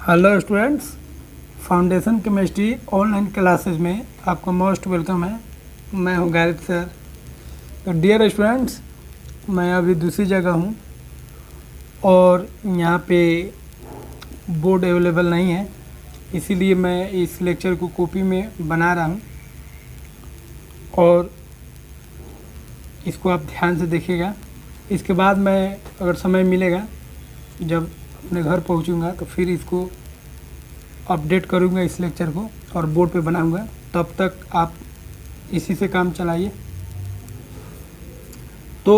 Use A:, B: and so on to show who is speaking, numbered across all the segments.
A: Hello students, foundation chemistry online classes में आपका most welcome है। मैं हूं गारिब सर। तो डियर स्टूडेंट्स, मैं अभी दूसरी जगह हूं और यहां पे बोर्ड अवेलेबल नहीं है, इसीलिए मैं इस लेक्चर को कॉपी में बना रहा हूं और इसको आप ध्यान से देखिएगा। इसके बाद मैं अगर समय मिलेगा, जब अपने घर पहुंचूंगा, तो फिर इसको अपडेट करूंगा इस लेक्चर को और बोर्ड पे बनाऊंगा। तब तक आप इसी से काम चलाइए। तो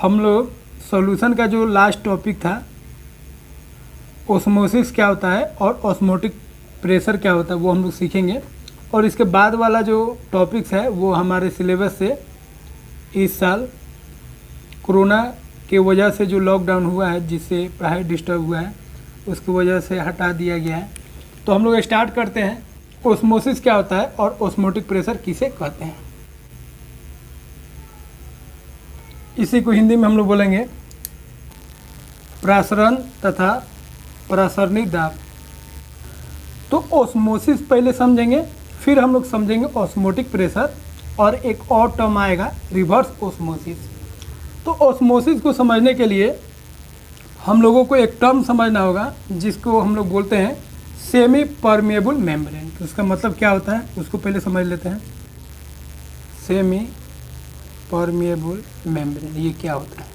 A: हम लोग सॉल्यूशन का जो लास्ट टॉपिक था, ऑस्मोसिस क्या होता है और ऑस्मोटिक प्रेशर क्या होता है, वो हम लोग सीखेंगे। और इसके बाद वाला जो टॉपिक्स है वो हमारे सिलेबस से इस साल कोरोना की वजह से जो लॉकडाउन हुआ है, जिससे पढ़ाई डिस्टर्ब हुआ है, उसकी वजह से हटा दिया गया है। तो हम लोग स्टार्ट करते हैं। ऑस्मोसिस क्या होता है और ऑस्मोटिक प्रेशर किसे कहते हैं। इसी को हिंदी में हम लोग बोलेंगे प्रसरण तथा प्रसरणिक दाब। तो ऑस्मोसिस पहले समझेंगे, फिर हम लोग समझेंगे ऑस्मोटिक प्रेशर, और एक और टर्म आएगा रिवर्स ऑस्मोसिस। तो ऑस्मोसिस को समझने के लिए हम लोगों को एक टर्म समझना होगा, जिसको हम लोग बोलते हैं सेमी परमेबल मेम्ब्रेन। तो उसका मतलब क्या होता है उसको पहले समझ लेते हैं। सेमी परमेबल मेम्ब्रेन ये क्या होता है,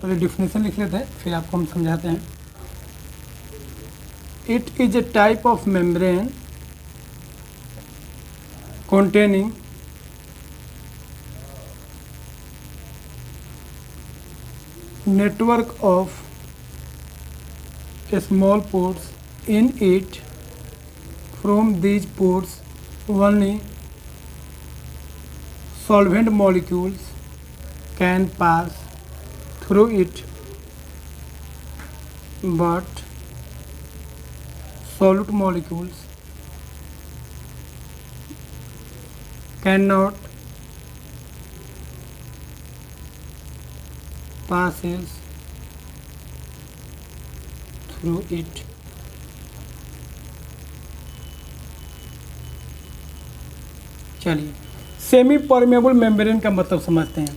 A: पहले डिफिनेशन लिख लेते हैं, फिर आपको हम समझाते हैं। It is a type of membrane containing network of small pores in it. From these pores only solvent molecules can pass through it, but solute molecules cannot passes through it. चलिए semi permeable membrane का मतलब समझते हैं।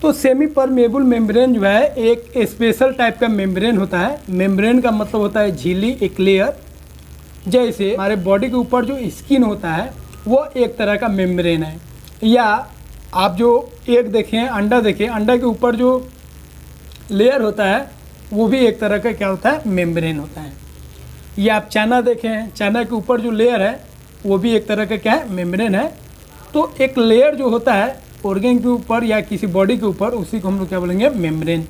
A: तो semi permeable membrane जो है एक special type का मेम्ब्रेन होता है। मेम्ब्रेन का मतलब होता है झिल्ली, एक लेयर। जैसे हमारे बॉडी के ऊपर जो स्किन होता है वो एक तरह का मेम्ब्रेन है, या आप जो एक देखें, अंडा देखें, अंडा के ऊपर जो लेयर होता है वो भी एक तरह का क्या होता है, मेम्ब्रेन होता है। या आप चना देखें, चना के ऊपर जो लेयर है वो भी एक तरह का क्या है, मेम्ब्रेन है। तो एक लेयर जो होता है ऑर्गन के ऊपर या किसी बॉडी के ऊपर, उसी को हम लोग क्या बोलेंगे, मेम्ब्रेन।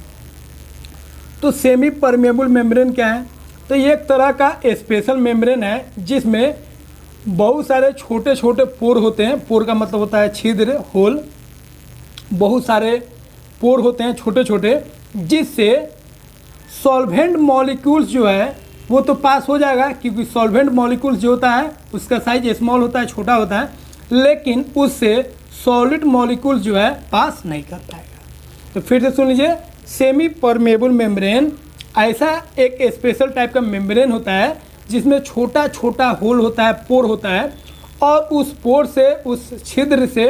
A: तो सेमी परमेबल मेम्ब्रेन क्या है, तो ये एक तरह का स्पेशल मेम्ब्रेन है जिसमें बहुत सारे छोटे छोटे पोर होते हैं। पोर का मतलब होता है छिद्र, होल। बहुत सारे पोर होते हैं छोटे छोटे, जिससे सॉल्वेंट मॉलिक्यूल्स जो है वो तो पास हो जाएगा, क्योंकि सॉल्वेंट मॉलिक्यूल्स जो होता है उसका साइज स्मॉल होता है, छोटा होता है, लेकिन उससे सॉलिड मॉलिक्यूल्स जो है पास नहीं कर पाएगा। तो फिर से सुन लीजिए, सेमी परमेबल मेम्ब्रेन ऐसा एक स्पेशल टाइप का मेम्ब्रेन होता है जिसमें छोटा छोटा होल होता है, पोर होता है, और उस पोर से, उस छिद्र से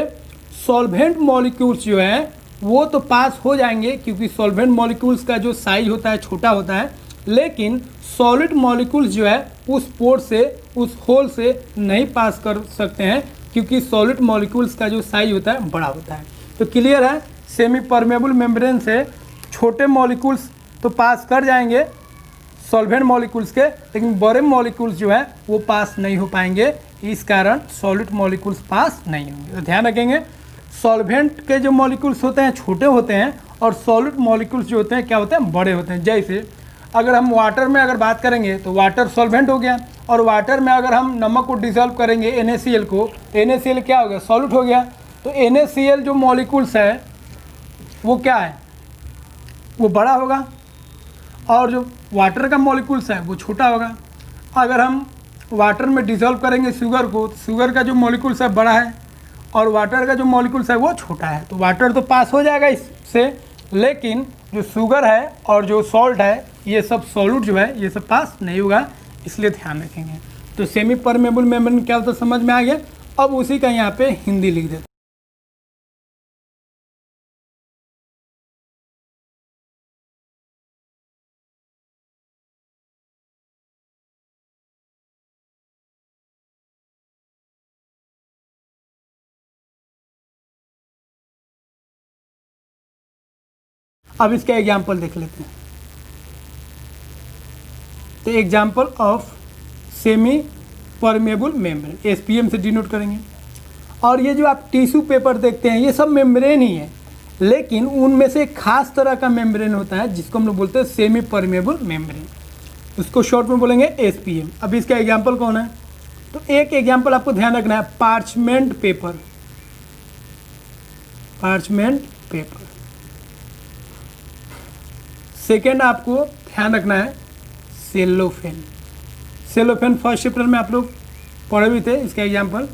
A: सॉल्वेंट मॉलिक्यूल्स जो है वो तो पास हो जाएंगे, क्योंकि सॉल्वेंट मॉलिक्यूल्स का जो साइज होता है छोटा होता है, लेकिन सॉलिड मॉलिक्यूल्स जो है उस पोर से, उस होल से नहीं पास कर सकते हैं, क्योंकि सॉलिड मॉलिक्यूल्स का जो साइज होता है बड़ा होता है। तो क्लियर है, सेमी परमेबल मेम्ब्रेन से छोटे मॉलिक्यूल्स तो पास कर जाएंगे सॉल्वेंट मॉलिक्यूल्स के, लेकिन बड़े मॉलिक्यूल्स जो है वो पास नहीं हो पाएंगे। इस कारण सॉलिड मॉलिक्यूल्स पास नहीं होंगे। तो ध्यान रखेंगे, सॉल्वेंट के जो मॉलिक्यूल्स होते हैं छोटे होते हैं, और सॉलिड मॉलिक्यूल्स जो होते हैं क्या होते हैं, बड़े होते हैं। जैसे अगर हम वाटर में अगर बात करेंगे तो वाटर सॉल्वेंट हो गया, और वाटर में अगर हम नमक को डिसॉल्व करेंगे NaCl को, NaCl क्या हो गया, सॉल्यूट हो गया। तो NaCl जो मॉलिक्यूल्स है वो क्या है, वो बड़ा होगा, और जो वाटर का मॉलिक्यूल्स है वो छोटा होगा। अगर हम वाटर में डिसॉल्व करेंगे शुगर को, तो शुगर का जो मॉलिक्यूल्स है बड़ा है, और वाटर का जो मॉलिक्यूल्स है वो छोटा है। तो वाटर तो पास हो जाएगा इससे, लेकिन जो शुगर है और जो सॉल्ट है ये सब सॉल्यूट जो है ये सब पास नहीं होगा। इसलिए ध्यान रखेंगे। तो सेमी परमेबल मेम्ब्रेन क्या होता है समझ में आ गया। अब उसी का यहाँ पे हिंदी लिख देते। अब इसका एग्जाम्पल देख लेते हैं। तो example of semi permeable membrane, SPM से डिनोट करेंगे। और ये जो आप टिश्यू पेपर देखते हैं ये सब मेम्ब्रेन ही है, लेकिन उनमें से एक खास तरह का मेम्ब्रेन होता है जिसको हम लोग बोलते हैं सेमी परमेबल मेम्ब्रेन, उसको शॉर्ट में बोलेंगे एसपीएम। अब इसका एग्जाम्पल कौन है? तो एक एग्जाम्पल आपको ध्यान रखना है, parchment paper, parchment paper. Second आपको ध्यान रखना है सेलोफेन। सेलोफेन फर्स्ट चैप्टर में आप लोग पढ़े भी थे, इसका एग्जाम्पल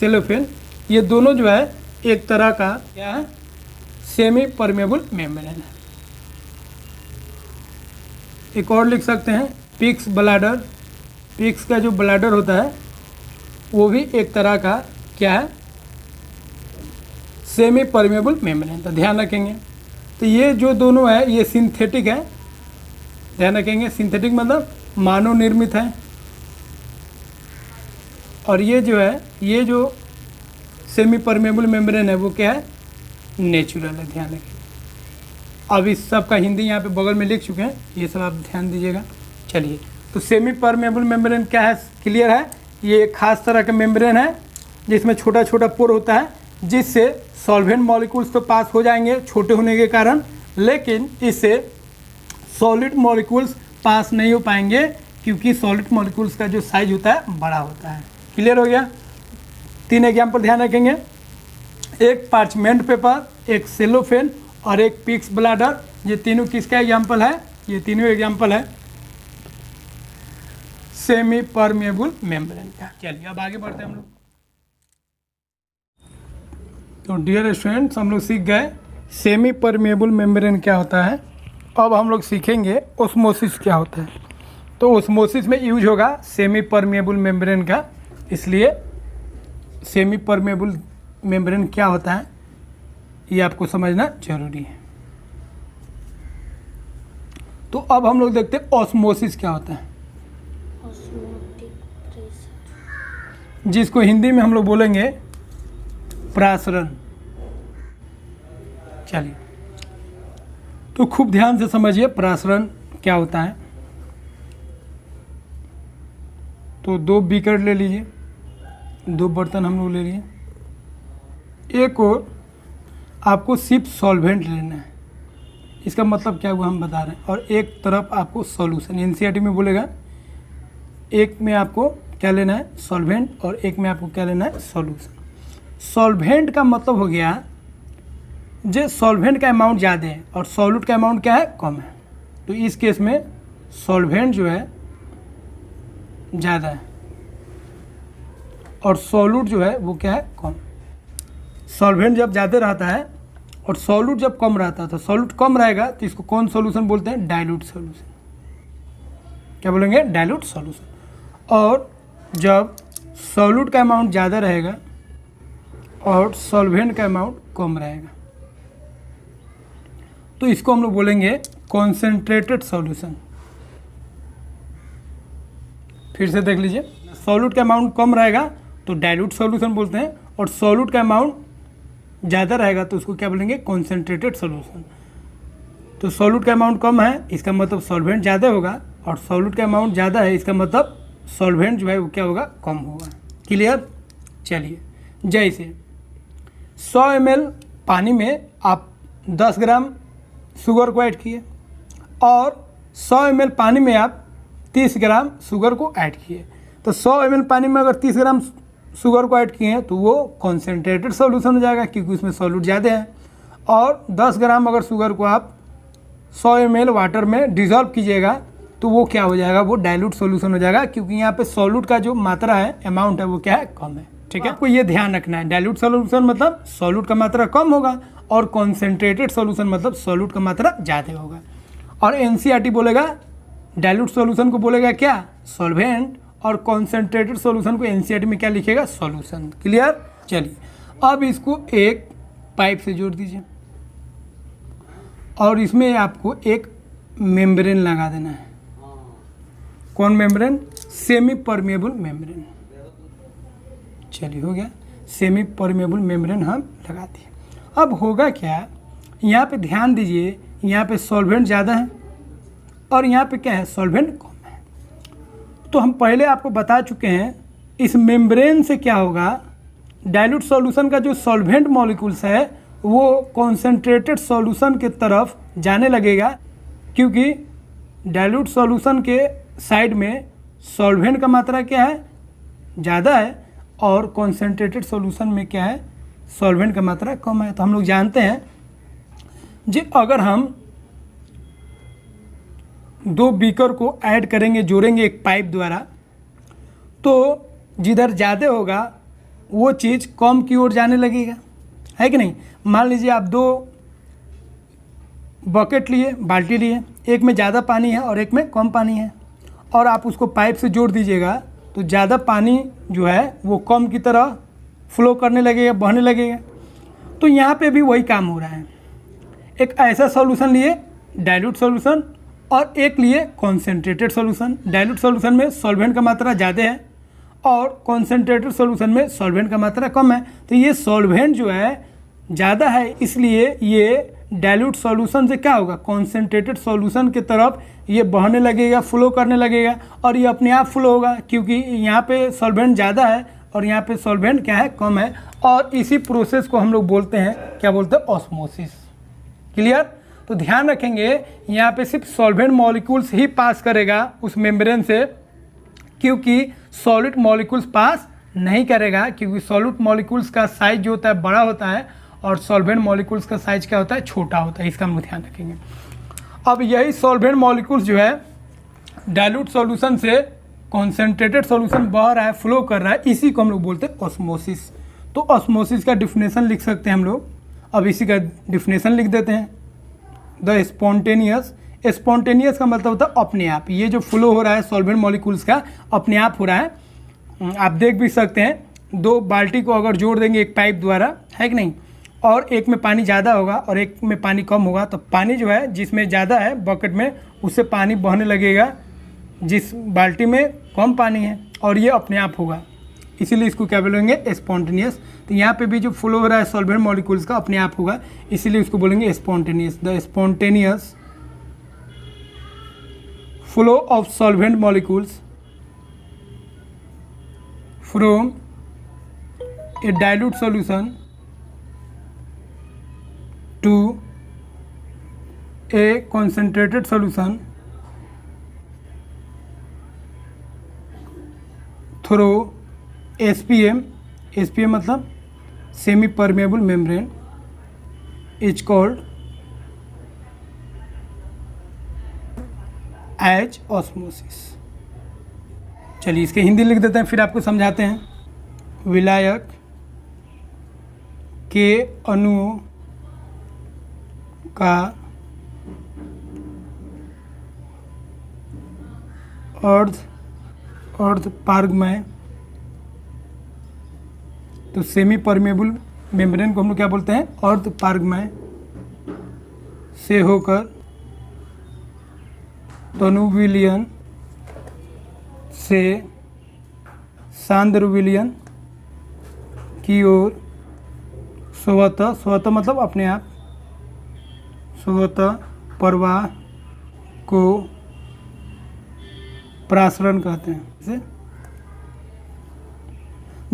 A: सेलोफेन। ये दोनों जो है एक तरह का क्या है, सेमी परमेबल मेम्ब्रेन है। एक और लिख सकते हैं पिग्स ब्लैडर। पिग्स का जो ब्लैडर होता है वो भी एक तरह का क्या है, सेमी परमेबल मेम्ब्रेन। तो ध्यान रखेंगे। तो ये जो दोनों है ये सिंथेटिक है, ध्यान रखेंगे। सिंथेटिक मतलब मानव निर्मित है, और ये जो है, ये जो सेमी परमेबल मेम्ब्रेन है वो क्या है, नेचुरल है। ध्यान रखेंगे। अब इस सब का हिंदी यहाँ पे बगल में लिख चुके हैं, ये सब आप ध्यान दीजिएगा। चलिए, तो सेमी परमेबल मेम्ब्रेन क्या है, क्लियर है। ये एक खास तरह का मेम्ब्रेन है जिसमें छोटा छोटा पोर होता है, जिससे सॉल्वेंट मॉलिक्यूल्स तो पास हो जाएंगे छोटे होने के कारण, लेकिन इससे सॉलिड मॉलिक्यूल्स पास नहीं हो पाएंगे क्योंकि सॉलिड मॉलिक्यूल्स का जो साइज होता है बड़ा होता है। क्लियर हो गया। 3 एग्जाम्पल ध्यान रखेंगे, एक पार्चमेंट पेपर, एक सेलोफेन और एक पिग्स ब्लैडर। ये तीनों किसका एग्जाम्पल है? ये तीनों एग्जाम्पल है सेमी परमेबल मेम्ब्रेन का। चलिए अब आगे बढ़ते हैं हम लोग। तो डियर स्टूडेंट्स, हम लोग सीख गए सेमी परमेबल मेम्ब्रेन क्या होता है। अब हम लोग सीखेंगे ओस्मोसिस क्या होता है। तो ओस्मोसिस में यूज होगा सेमी परमेबल मेम्ब्रेन का, इसलिए सेमी परमेबल मेम्ब्रेन क्या होता है ये आपको समझना जरूरी है। तो अब हम लोग देखते हैं ऑस्मोसिस क्या होता है, जिसको हिंदी में हम लोग बोलेंगे प्रासरण। चलिए, तो खूब ध्यान से समझिए प्रासरण क्या होता है। तो 2 बीकर ले लीजिए, 2 बर्तन हम लोग ले लिए। एक और आपको सिर्फ सॉल्वेंट लेना है, इसका मतलब क्या हुआ हम बता रहे हैं। और एक तरफ आपको सॉल्यूशन, एनसीईआरटी में बोलेगा एक में आपको क्या लेना है, सॉल्वेंट, और एक में आपको क्या लेना है, सॉल्यूशन। सॉल्वेंट का मतलब हो गया जो सॉल्वेंट का अमाउंट ज़्यादा है और सॉल्यूट का अमाउंट क्या है, कम है। तो इस केस में सॉल्वेंट जो है ज़्यादा है और सॉल्यूट जो है वो क्या है, कम। सॉल्वेंट जब ज़्यादा रहता है और सॉल्यूट जब कम रहता है, तो सॉल्यूट कम रहेगा तो इसको कौन सॉल्यूशन बोलते हैं, डाइल्यूट सॉल्यूशन। क्या बोलेंगे, डाइल्यूट सॉल्यूशन। और जब सॉल्यूट का अमाउंट ज़्यादा रहेगा और सॉल्वेंट का अमाउंट कम रहेगा तो इसको हम लोग बोलेंगे कॉन्सेंट्रेटेड सॉल्यूशन। फिर से देख लीजिए, सॉल्यूट का अमाउंट कम रहेगा तो डाइल्यूट सॉल्यूशन बोलते हैं, और सॉल्यूट का अमाउंट ज़्यादा रहेगा तो उसको क्या बोलेंगे, कॉन्सेंट्रेटेड सॉल्यूशन। तो सॉल्यूट का अमाउंट कम है इसका मतलब सॉल्वेंट ज़्यादा होगा, और सॉल्यूट का अमाउंट ज़्यादा है इसका मतलब सॉल्वेंट जो है वो क्या होगा, कम होगा। क्लियर। चलिए, जैसे 100 ml पानी में आप 10 ग्राम शुगर को ऐड किए और 100 ml पानी में आप 30 ग्राम शुगर को ऐड किए, तो 100 ml पानी में अगर 30 ग्राम शुगर को ऐड किए हैं तो वो कॉन्सेंट्रेटेड सॉल्यूशन हो जाएगा क्योंकि उसमें सॉल्यूट ज़्यादा है। और 10 ग्राम अगर शुगर को आप 100 ml वाटर में डिज़ोल्व कीजिएगा तो वो क्या हो जाएगा, वो डाइल्यूट सॉल्यूशन हो जाएगा क्योंकि यहाँ पे सॉल्यूट का जो मात्रा है, अमाउंट है, वो क्या है, कम है। ठीक है, आपको ये ध्यान रखना है, डाइल्यूट सॉल्यूशन मतलब सॉल्यूट का मात्रा कम होगा और कॉन्सेंट्रेटेड सॉल्यूशन मतलब सॉल्यूट का मात्रा ज़्यादा होगा। और एनसीईआरटी बोलेगा डाइल्यूट सॉल्यूशन को बोलेगा क्या, सॉल्वेंट, और कॉन्सेंट्रेटेड सॉल्यूशन को एनसीईआरटी में क्या लिखेगा, सॉल्यूशन। क्लियर। चलिए अब इसको एक पाइप से जोड़ दीजिए और इसमें आपको एक मेम्ब्रेन लगा देना है। कौन मेम्ब्रेन, सेमी परमेबल मेम्ब्रेन। चलिए हो गया, सेमी परमेबल मेम्ब्रेन हम लगा दिए। अब होगा क्या, यहाँ पे ध्यान दीजिए, यहाँ पे सॉल्वेंट ज़्यादा है और यहाँ पे क्या है, सॉल्वेंट कम है। तो हम पहले आपको बता चुके हैं इस मेम्ब्रेन से क्या होगा, डाइल्यूट सॉल्यूशन का जो सॉल्वेंट मॉलिक्यूल्स है वो कॉन्सेंट्रेटेड सॉल्यूशन के तरफ जाने लगेगा, क्योंकि डाइल्यूट सॉल्यूशन के साइड में सॉल्वेंट का मात्रा क्या है, ज़्यादा है, और कॉन्सेंट्रेटेड सॉल्यूशन में क्या है, सॉल्वेंट का मात्रा कम है। तो हम लोग जानते हैं जी, अगर हम दो बीकर को ऐड करेंगे, जोड़ेंगे एक पाइप द्वारा, तो जिधर ज़्यादा होगा वो चीज़ कम की ओर जाने लगेगा, है कि नहीं। मान लीजिए आप दो बकेट लिए, बाल्टी लिए, एक में ज़्यादा पानी है और एक में कम पानी है, और आप उसको पाइप से जोड़ दीजिएगा तो ज़्यादा पानी जो है वो कम की तरह फ्लो करने लगेगा, बहने लगेगा। तो यहाँ पे भी वही काम हो रहा है। एक ऐसा सॉल्यूशन लिए डाइल्यूट सॉल्यूशन और एक लिए कॉन्सेंट्रेटेड सॉल्यूशन। डाइल्यूट सॉल्यूशन में सॉल्वेंट का मात्रा ज़्यादा है और कॉन्सेंट्रेटेड सॉल्यूशन में सॉल्वेंट का मात्रा कम है। तो ये सॉल्वेंट जो है ज़्यादा है, इसलिए ये डाइल्यूट सॉल्यूशन से क्या होगा, कॉन्सेंट्रेटेड सॉल्यूशन की तरफ ये बहने लगेगा, फ्लो करने लगेगा, और ये अपने आप फ्लो होगा क्योंकि यहाँ पे सॉल्वेंट ज़्यादा है और यहाँ पे सॉल्वेंट क्या है, कम है। और इसी प्रोसेस को हम लोग बोलते हैं, क्या बोलते हैं, ऑस्मोसिस। क्लियर। तो ध्यान रखेंगे यहाँ पे सिर्फ सॉल्वेंट मॉलिक्यूल्स ही पास करेगा उस मेम्ब्रेन से, क्योंकि सॉलिड मॉलिक्यूल्स पास नहीं करेगा, क्योंकि सॉलिड मॉलिक्यूल्स का साइज जो होता है बड़ा होता है और सॉल्वेंट मॉलिक्यूल्स का साइज क्या होता है, छोटा होता है। इसका हम ध्यान रखेंगे। अब यही सॉल्वेंट मॉलिक्यूल्स जो है डाइल्यूट सॉल्यूशन से कॉन्सेंट्रेटेड सॉल्यूशन बह रहा है, फ्लो कर रहा है, इसी को हम लोग बोलते हैं ऑस्मोसिस। तो ऑस्मोसिस का डिफिनेशन लिख सकते हैं हम लोग। अब इसी का डिफिनेशन लिख देते हैं, द स्पॉन्टेनियस। स्पॉन्टेनियस का मतलब होता है अपने आप, ये जो फ्लो हो रहा है सॉल्वेंट मॉलिक्यूल्स का अपने आप हो रहा है। आप देख भी सकते हैं, दो बाल्टी को अगर जोड़ देंगे एक पाइप द्वारा, है कि नहीं, और एक में पानी ज़्यादा होगा और एक में पानी कम होगा, तो पानी जो है जिसमें ज़्यादा है बकेट में, उससे पानी बहने लगेगा जिस बाल्टी में कम पानी है, और ये अपने आप होगा, इसीलिए इसको क्या बोलेंगे, स्पॉन्टेनियस। तो यहाँ पे भी जो फ्लो हो रहा है सॉल्वेंट मॉलिक्यूल्स का अपने आप होगा, इसीलिए इसको बोलेंगे spontaneous. The spontaneous flow of solvent molecules from a dilute solution to a concentrated solution through SPM। SPM मतलब semi permeable membrane is called as osmosis। चलिए इसके हिंदी लिख देते हैं, फिर आपको समझाते हैं। विलायक के अणुओं का अर्ध पारगमय, तो सेमी परमेबल मेम्ब्रेन को हम लोग क्या बोलते हैं, अर्ध पारगमय से होकर तनु विलयन से सांद्र विलयन की ओर स्वतः मतलब अपने आप, स्वतः प्रवाह को प्रासरण कहते हैं।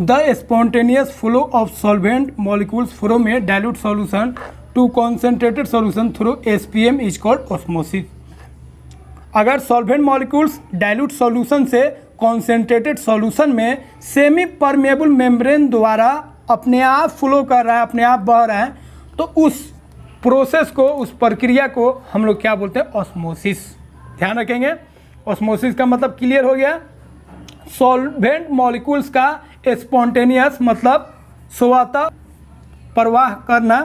A: The spontaneous flow of solvent molecules from a dilute solution to concentrated solution through SPM is called osmosis. अगर सॉल्वेंट मॉलिक्यूल्स डाइल्यूट सॉल्यूशन से कॉन्सेंट्रेटेड सॉल्यूशन में सेमी परमेबल मेम्ब्रेन द्वारा अपने आप फ्लो कर रहा है, अपने आप बह रहा है, तो उस प्रोसेस को, उस प्रक्रिया को हम लोग क्या बोलते हैं, ऑस्मोसिस। ध्यान रखेंगे, ऑस्मोसिस का मतलब क्लियर हो गया। सॉल्वेंट मॉलिक्यूल्स का स्पॉन्टेनियस मतलब स्वतः प्रवाह करना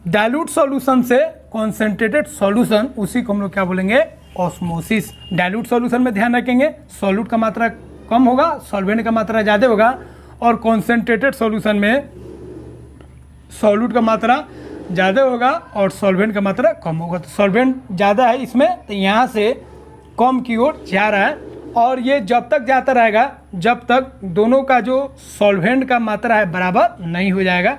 A: डाइल्यूट सॉल्यूशन से कॉन्सेंट्रेटेड सॉल्यूशन, उसी को हम लोग क्या बोलेंगे, ऑस्मोसिस। डाइल्यूट सॉल्यूशन में ध्यान रखेंगे सॉल्यूट का मात्रा कम होगा, सॉल्वेंट का मात्रा ज़्यादा होगा, और कॉन्सेंट्रेटेड सॉल्यूशन में सॉल्यूट का मात्रा ज़्यादा होगा और सॉल्वेंट का मात्रा कम होगा। तो सॉल्वेंट ज़्यादा है इसमें, तो यहाँ से कम की ओर जा रहा है, और ये जब तक जाता रहेगा जब तक दोनों का जो सॉल्वेंट का मात्रा है बराबर नहीं हो जाएगा,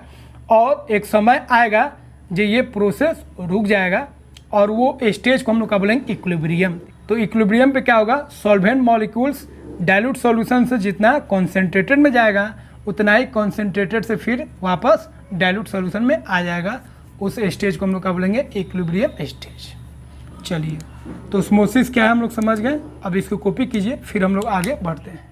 A: और एक समय आएगा जो ये प्रोसेस रुक जाएगा, और वो स्टेज को हम लोग क्या बोलेंगे, इक्विलिब्रियम। तो इक्विलिब्रियम पे क्या होगा, सॉल्वेंट मॉलिक्यूल्स डाइल्यूट सॉल्यूशन से जितना कॉन्सेंट्रेटेड में जाएगा उतना ही कॉन्सेंट्रेटेड से फिर वापस डाइल्यूट सॉल्यूशन में आ जाएगा। उस स्टेज को हम लोग क्या बोलेंगे, इक्विलिब्रियम स्टेज। चलिए, तो ऑस्मोसिस क्या है हम लोग समझ गए। अब इसको कॉपी कीजिए, फिर हम लोग आगे बढ़ते हैं।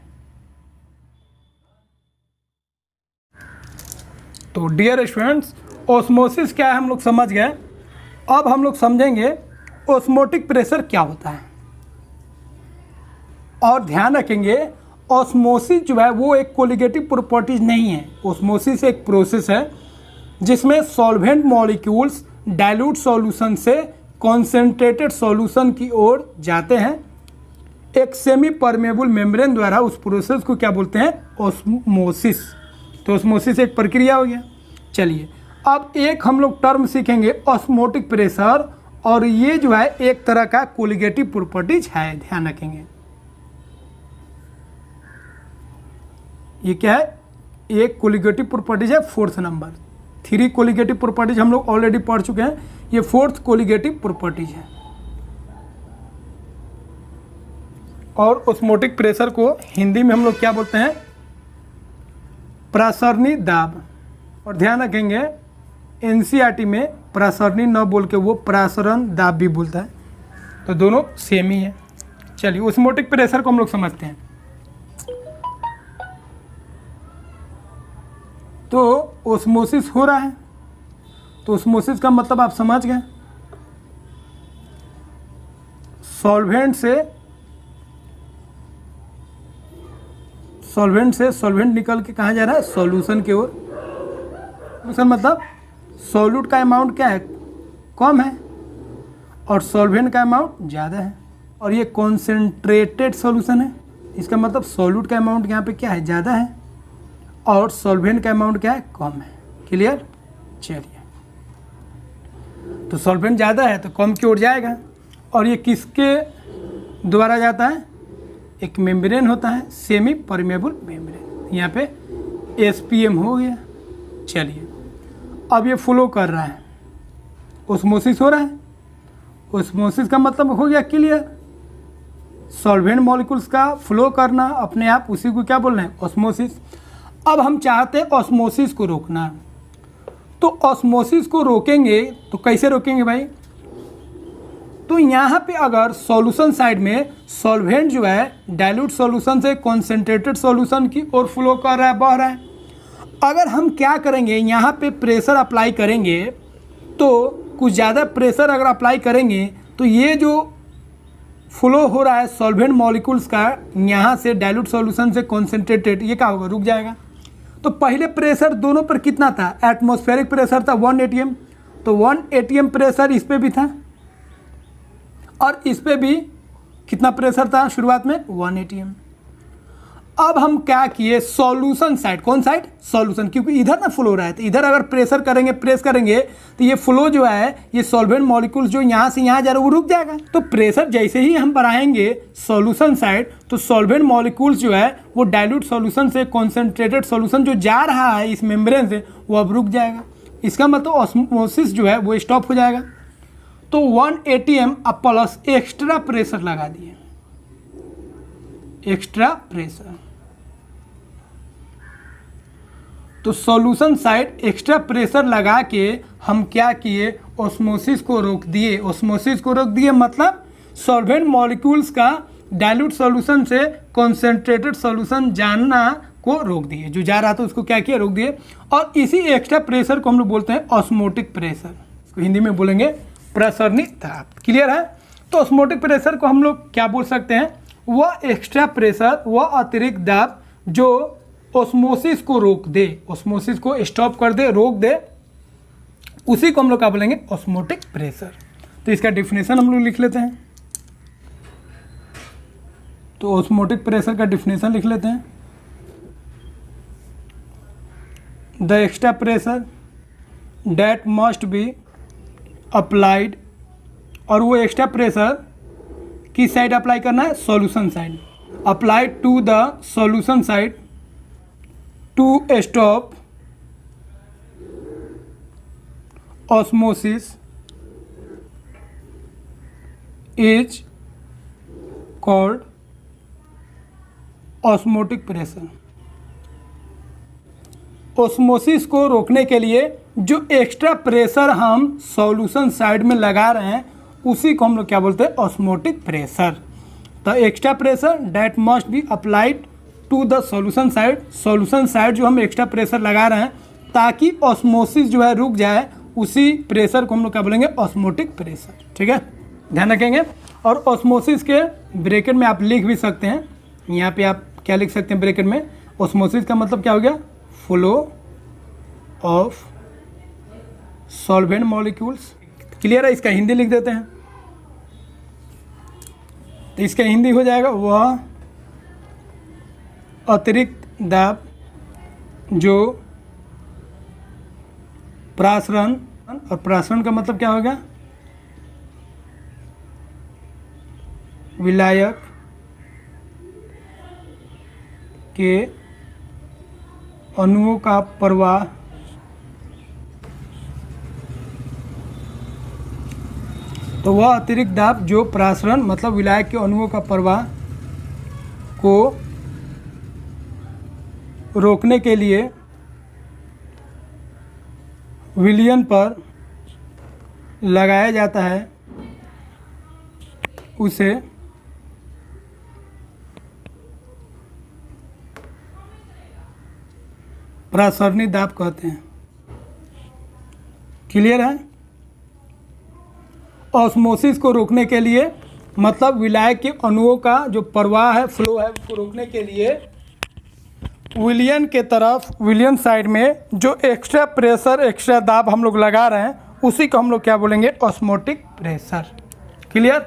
A: तो डियर स्टूडेंट्स, ऑस्मोसिस क्या है हम लोग समझ गए। अब हम लोग समझेंगे ऑस्मोटिक प्रेशर क्या होता है, और ध्यान रखेंगे ऑस्मोसिस जो है वो एक कोलिगेटिव प्रॉपर्टीज नहीं है। ऑस्मोसिस एक प्रोसेस है जिसमें सॉल्वेंट मॉलिक्यूल्स डाइल्यूट सॉल्यूशन से कॉन्सेंट्रेटेड सॉल्यूशन की ओर जाते हैं। एक सेमी परमेबल मेम्ब्रेन द्वारा उस प्रोसेस को क्या बोलते हैं, ऑस्मोसिस। तो ऑस्मोसिस एक प्रक्रिया हो गया। चलिए, अब एक हम लोग टर्म सीखेंगे ऑस्मोटिक प्रेशर, और ये जो है एक तरह का कोलिगेटिव प्रॉपर्टीज है, ध्यान रखेंगे। ये क्या है, एक कोलिगेटिव प्रॉपर्टीज है, फोर्थ नंबर। 3 कोलिगेटिव प्रॉपर्टीज हम लोग ऑलरेडी पढ़ चुके हैं, ये 4th कोलिगेटिव प्रॉपर्टीज है। और ऑस्मोटिक प्रेशर को हिंदी में हम लोग क्या बोलते हैं, प्रासरणी दाब। और ध्यान रखेंगे एनसीईआरटी में प्रासरणी न बोल के वो प्रासरण दाब भी बोलता है, तो दोनों सेम ही है। चलिए, ऑस्मोटिक प्रेशर को हम लोग समझते हैं। तो ऑस्मोसिस हो रहा है, तो ऑस्मोसिस का मतलब आप समझ गए, सॉल्वेंट से सॉल्वेंट निकल के कहाँ जा रहा है, सॉल्यूशन की ओर। सॉल्यूशन मतलब सॉल्यूट का अमाउंट क्या है, कम है, और सॉल्वेंट का अमाउंट ज़्यादा है, और ये कॉन्सेंट्रेटेड सॉल्यूशन है। इसका मतलब सॉल्यूट का अमाउंट यहाँ पे क्या है, ज़्यादा है, और सॉल्वेंट का अमाउंट क्या है, कम है। क्लियर। चलिए, तो सॉल्वेंट ज़्यादा है तो कम की ओर जाएगा, और ये किसके द्वारा जाता है, एक मेम्ब्रेन होता है, सेमी परमेबल मेम्ब्रेन। यहाँ पे SPM हो गया। चलिए, अब ये फ्लो कर रहा है, ऑस्मोसिस हो रहा है। ऑस्मोसिस का मतलब हो गया क्लियर, सॉल्वेंट मॉलिक्यूल्स का फ्लो करना अपने आप, उसी को क्या बोल रहे हैं, ऑस्मोसिस। अब हम चाहते हैं ऑस्मोसिस को रोकना, तो ऑस्मोसिस को रोकेंगे तो कैसे रोकेंगे भाई, तो यहाँ पे अगर सॉल्यूशन साइड में सॉल्वेंट जो है डाइल्यूट सॉल्यूशन से कॉन्सेंट्रेटेड सॉल्यूशन की ओर फ्लो कर रहा है, बह रहा है, अगर हम क्या करेंगे, यहाँ पे प्रेशर अप्लाई करेंगे, तो कुछ ज़्यादा प्रेशर अगर अप्लाई करेंगे तो ये जो फ्लो हो रहा है सॉल्वेंट मॉलिक्यूल्स का यहाँ से डाइल्यूट सॉल्यूशन से कॉन्सेंट्रेटेड, ये क्या होगा, रुक जाएगा। तो पहले प्रेशर दोनों पर कितना था, एटमॉस्फेरिक प्रेशर था 1 atm, तो 1 atm प्रेशर इस पे भी था, और इस पे भी कितना प्रेशर था शुरुआत में, 1 atm। अब हम क्या किए, सॉल्यूशन साइड, कौन साइड, सॉल्यूशन, क्योंकि इधर ना फ्लो हो रहा है, तो इधर अगर प्रेशर करेंगे, प्रेस करेंगे, तो ये फ्लो जो है, ये सॉल्वेंट मॉलिक्यूल्स जो यहाँ से यहाँ जा रहा है वो रुक जाएगा। तो प्रेशर जैसे ही हम बढ़ाएंगे सॉल्यूशन साइड, तो सॉल्वेंट मॉलिक्यूल्स जो है वो डाइल्यूट सॉल्यूशन से कॉन्सेंट्रेटेड सॉल्यूशन जो जा रहा है इस मेम्ब्रेन से, वो अब रुक जाएगा। इसका मतलब ऑस्मोसिस जो है वो स्टॉप हो जाएगा। तो 1 atm अब प्लस एक्स्ट्रा प्रेशर लगा दिए, एक्स्ट्रा प्रेशर, तो सॉल्यूशन साइड एक्स्ट्रा प्रेशर लगा के हम क्या किए, ऑस्मोसिस को रोक दिए। ऑस्मोसिस को रोक दिए मतलब सॉल्वेंट मॉलिक्यूल्स का डाइल्यूट सॉल्यूशन से कॉन्सेंट्रेटेड सॉल्यूशन जाना को रोक दिए, जो जा रहा था उसको क्या किया, रोक दिए। और इसी एक्स्ट्रा प्रेशर को हम लोग बोलते हैं ऑस्मोटिक प्रेशर, इसको हिंदी में बोलेंगे प्रासरणी दाब। क्लियर है। तो ऑस्मोटिक प्रेशर को हम लोग क्या बोल सकते हैं, वह एक्स्ट्रा प्रेशर, वह अतिरिक्त दाब जो ऑस्मोसिस को रोक दे, ऑस्मोसिस को स्टॉप कर दे, रोक दे, उसी को हम लोग क्या बोलेंगे, ऑस्मोटिक प्रेशर। तो इसका डेफिनेशन हम लोग लिख लेते हैं। तो ऑस्मोटिक प्रेशर का डेफिनेशन लिख लेते हैं। The extra pressure that must be applied, और वो एक्स्ट्रा प्रेशर किस साइड अप्लाई करना है, solution side. Applied to the solution side to stop osmosis is called osmotic pressure. Osmosis को रोकने के लिए जो एक्स्ट्रा प्रेशर हम सॉल्यूशन साइड में लगा रहे हैं उसी को हम लोग क्या बोलते हैं, osmotic pressure. The extra pressure that must be applied to the solution side, solution side जो हम एक्स्ट्रा प्रेशर लगा रहे हैं ताकि ऑस्मोसिस जो है रुक जाए, उसी प्रेशर को हम लोग क्या बोलेंगे, ऑस्मोटिक प्रेशर। ठीक है, ध्यान रखेंगे। और ऑस्मोसिस के ब्रैकेट में आप लिख भी सकते हैं, यहाँ पे आप क्या लिख सकते हैं ब्रैकेट में, ऑस्मोसिस का मतलब क्या हो गया, flow of solvent molecules. Clear है, इसका हिंदी लिख देते हैं। तो इसका हिंदी हो जाएगा, वह अतिरिक्त दाब जो प्रासरण, और प्रासरण का मतलब क्या होगा, विलायक के अणुओं का प्रवाह तो वह अतिरिक्त दाब जो प्रासरण मतलब विलायक के अणुओं का प्रवाह को रोकने के लिए विलयन पर लगाया जाता है, उसे प्रासरणी दाब कहते हैं। क्लियर है। ऑस्मोसिस को रोकने के लिए मतलब विलायक के अणुओं का जो प्रवाह है, फ्लो है, उसको रोकने के लिए विलयन के तरफ, विलयन साइड में जो एक्स्ट्रा प्रेशर, एक्स्ट्रा दाब हम लोग लगा रहे हैं उसी को हम लोग क्या बोलेंगे, ऑस्मोटिक प्रेशर। क्लियर।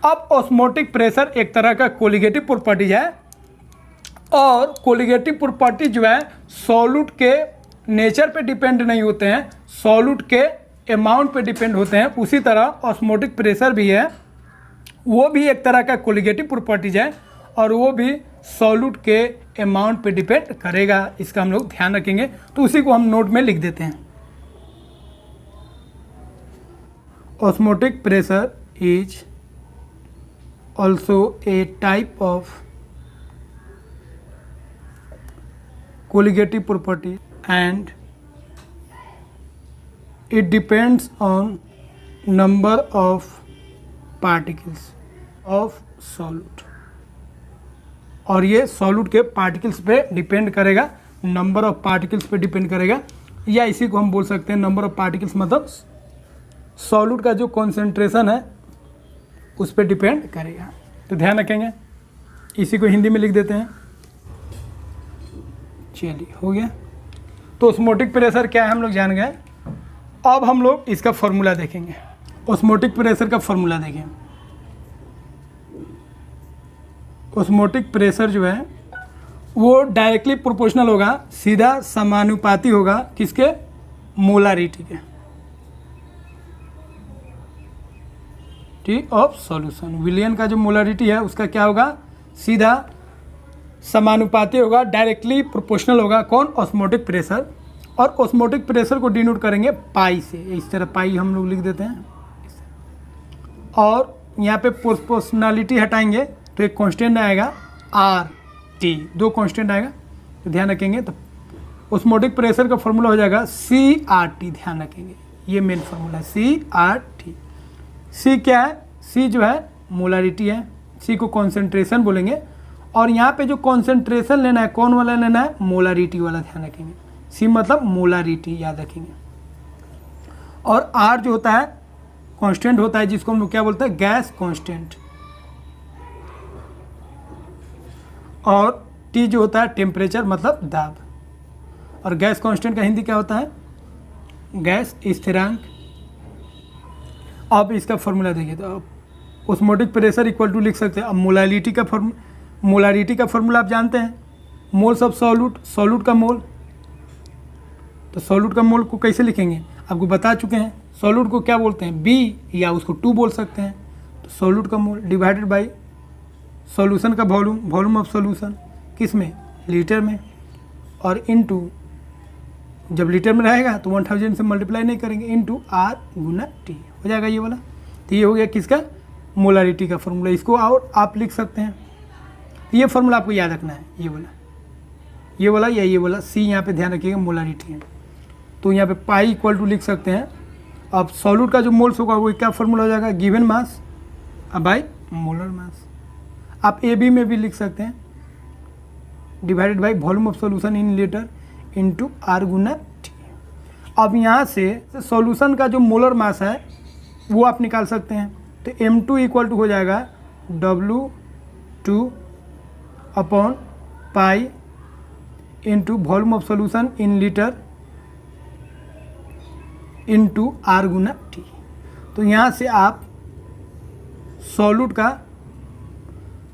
A: अब ऑस्मोटिक प्रेशर एक तरह का कोलिगेटिव प्रॉपर्टीज है, और कोलिगेटिव प्रॉपर्टी जो है सॉल्यूट के नेचर पे डिपेंड नहीं होते हैं, सॉल्यूट के अमाउंट पे डिपेंड होते हैं। उसी तरह ऑस्मोटिक प्रेशर भी है, वो भी एक तरह का कोलिगेटिव प्रॉपर्टीज है, और वो भी सॉल्यूट के अमाउंट पे डिपेंड करेगा। इसका हम लोग ध्यान रखेंगे, तो उसी को हम नोट में लिख देते हैं। Osmotic pressure is also a type of colligative property and it depends on number of particles of solute, और ये सॉल्यूट के पार्टिकल्स पे डिपेंड करेगा, नंबर ऑफ पार्टिकल्स पे डिपेंड करेगा, या इसी को हम बोल सकते हैं नंबर ऑफ पार्टिकल्स मतलब सॉल्यूट का जो कॉन्सेंट्रेशन है उस पर डिपेंड करेगा। तो ध्यान रखेंगे, इसी को हिंदी में लिख देते हैं। चलिए, हो गया। तो ऑस्मोटिक प्रेशर क्या है हम लोग जान गए। अब हम लोग इसका फॉर्मूला देखेंगे। ऑस्मोटिक प्रेशर का फॉर्मूला देखें। ऑस्मोटिक प्रेशर जो है वो डायरेक्टली प्रोपोर्शनल होगा, सीधा समानुपाती होगा किसके, मोलारिटी के, ठीक, ऑफ सॉल्यूशन। विलयन का जो मोलारिटी है उसका क्या होगा, सीधा समानुपाती होगा, डायरेक्टली प्रोपोर्शनल होगा। कौन, ऑस्मोटिक प्रेशर। और ऑस्मोटिक प्रेशर को डिनोट करेंगे पाई से, इस तरह पाई हम लोग लिख देते हैं। और यहाँ पे प्रोपोर्शनलिटी हटाएंगे तो एक कांस्टेंट आएगा आर टी, दो कांस्टेंट आएगा, तो ध्यान रखेंगे। तो ऑस्मोटिक प्रेशर का फॉर्मूला हो जाएगा सी आर टी, ध्यान रखेंगे, ये मेन फॉर्मूला है सी आर टी। सी क्या है, सी जो है मोलारिटी है, सी को कॉन्सेंट्रेशन बोलेंगे, और यहाँ पे जो कॉन्सेंट्रेशन लेना है कौन वाला लेना है, मोलारिटी वाला, ध्यान रखेंगे। सी मतलब मोलारिटी, याद रखेंगे। और आर जो होता है कांस्टेंट होता है, जिसको हम लोग क्या बोलते हैं, गैस कांस्टेंट। और टी जो होता है टेम्परेचर मतलब दाब। और गैस कांस्टेंट का हिंदी क्या होता है, गैस स्थिरांक। अब इसका फॉर्मूला देखिए, तो आप ऑस्मोटिक प्रेशर इक्वल टू लिख सकते हैं। अब मोलारिटी का फॉर्मूला आप जानते हैं, मोल्स ऑफ सॉल्यूट का मोल। तो सॉल्यूट का मोल को कैसे लिखेंगे आपको बता चुके हैं। सॉल्यूट को क्या बोलते हैं, बी, या उसको 2 बोल सकते हैं। तो सॉल्यूट का मोल डिवाइडेड बाई सॉल्यूशन का वॉल्यूम ऑफ सॉल्यूशन, किस में, लीटर में, और इनटू जब लीटर में रहेगा तो 1000 से मल्टीप्लाई नहीं करेंगे, इनटू R गुना T हो जाएगा ये वाला। तो ये हो गया किसका, मोलारिटी का फॉर्मूला। इसको और आप लिख सकते हैं। ये फॉर्मूला आपको याद रखना है, ये वाला या ये वाला, C यहाँ पे ध्यान रखिएगा, मोलारिटी है। तो यहाँ पे पाई इक्वल टू लिख सकते हैं। अब सॉल्यूट का जो मोल्स होगा वो क्या फॉर्मूला हो जाएगा, given mass by molar mass. आप AB में भी लिख सकते हैं, divided by volume of solution in litre into R Guna T। अब यहाँ से सॉल्यूशन का जो मोलर मास है वो आप निकाल सकते हैं। तो M2 इक्वल टू हो जाएगा W2 upon pi into volume of solution in litre into R Guna T। तो यहाँ से आप सॉल्यूट का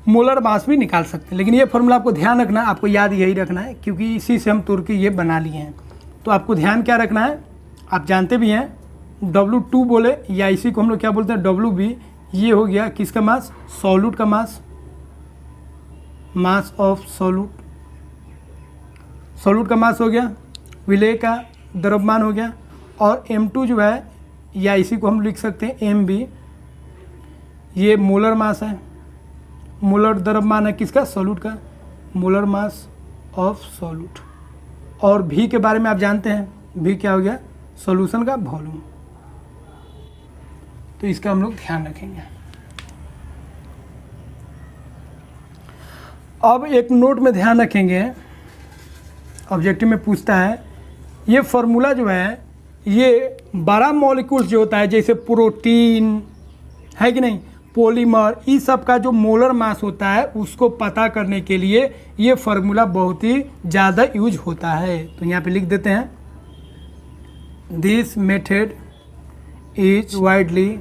A: मोलर मास भी निकाल सकते हैं। लेकिन ये फॉर्मूला आपको ध्यान रखना है, आपको याद यही रखना है, क्योंकि इसी से हम तुर्की ये बना लिए हैं। तो आपको ध्यान क्या रखना है, आप जानते भी हैं W2 बोले, या इसी को हम लोग क्या बोलते हैं, WB। ये हो गया किसका मास, सॉल्यूट का मास ऑफ सॉल्यूट का मास हो गया, विलेय का द्रव्यमान हो गया, और M2 जो है, या इसी को हम लिख सकते हैं MB, ये मोलर मास है, मोलर द्रव्यमान है किसका, सॉल्यूट का, मोलर मास ऑफ सॉल्यूट। और V के बारे में आप जानते हैं, V क्या हो गया, सॉल्यूशन का वॉल्यूम। तो इसका हम लोग ध्यान रखेंगे। अब एक नोट में ध्यान रखेंगे, ऑब्जेक्टिव में पूछता है, ये फॉर्मूला जो है ये बड़ा मॉलिक्यूल्स जो होता है, जैसे प्रोटीन है कि नहीं, पॉलीमर, इस सब का जो मोलर मास होता है उसको पता करने के लिए ये फार्मूला बहुत ही ज़्यादा यूज होता है। तो यहाँ पे लिख देते हैं, this method is widely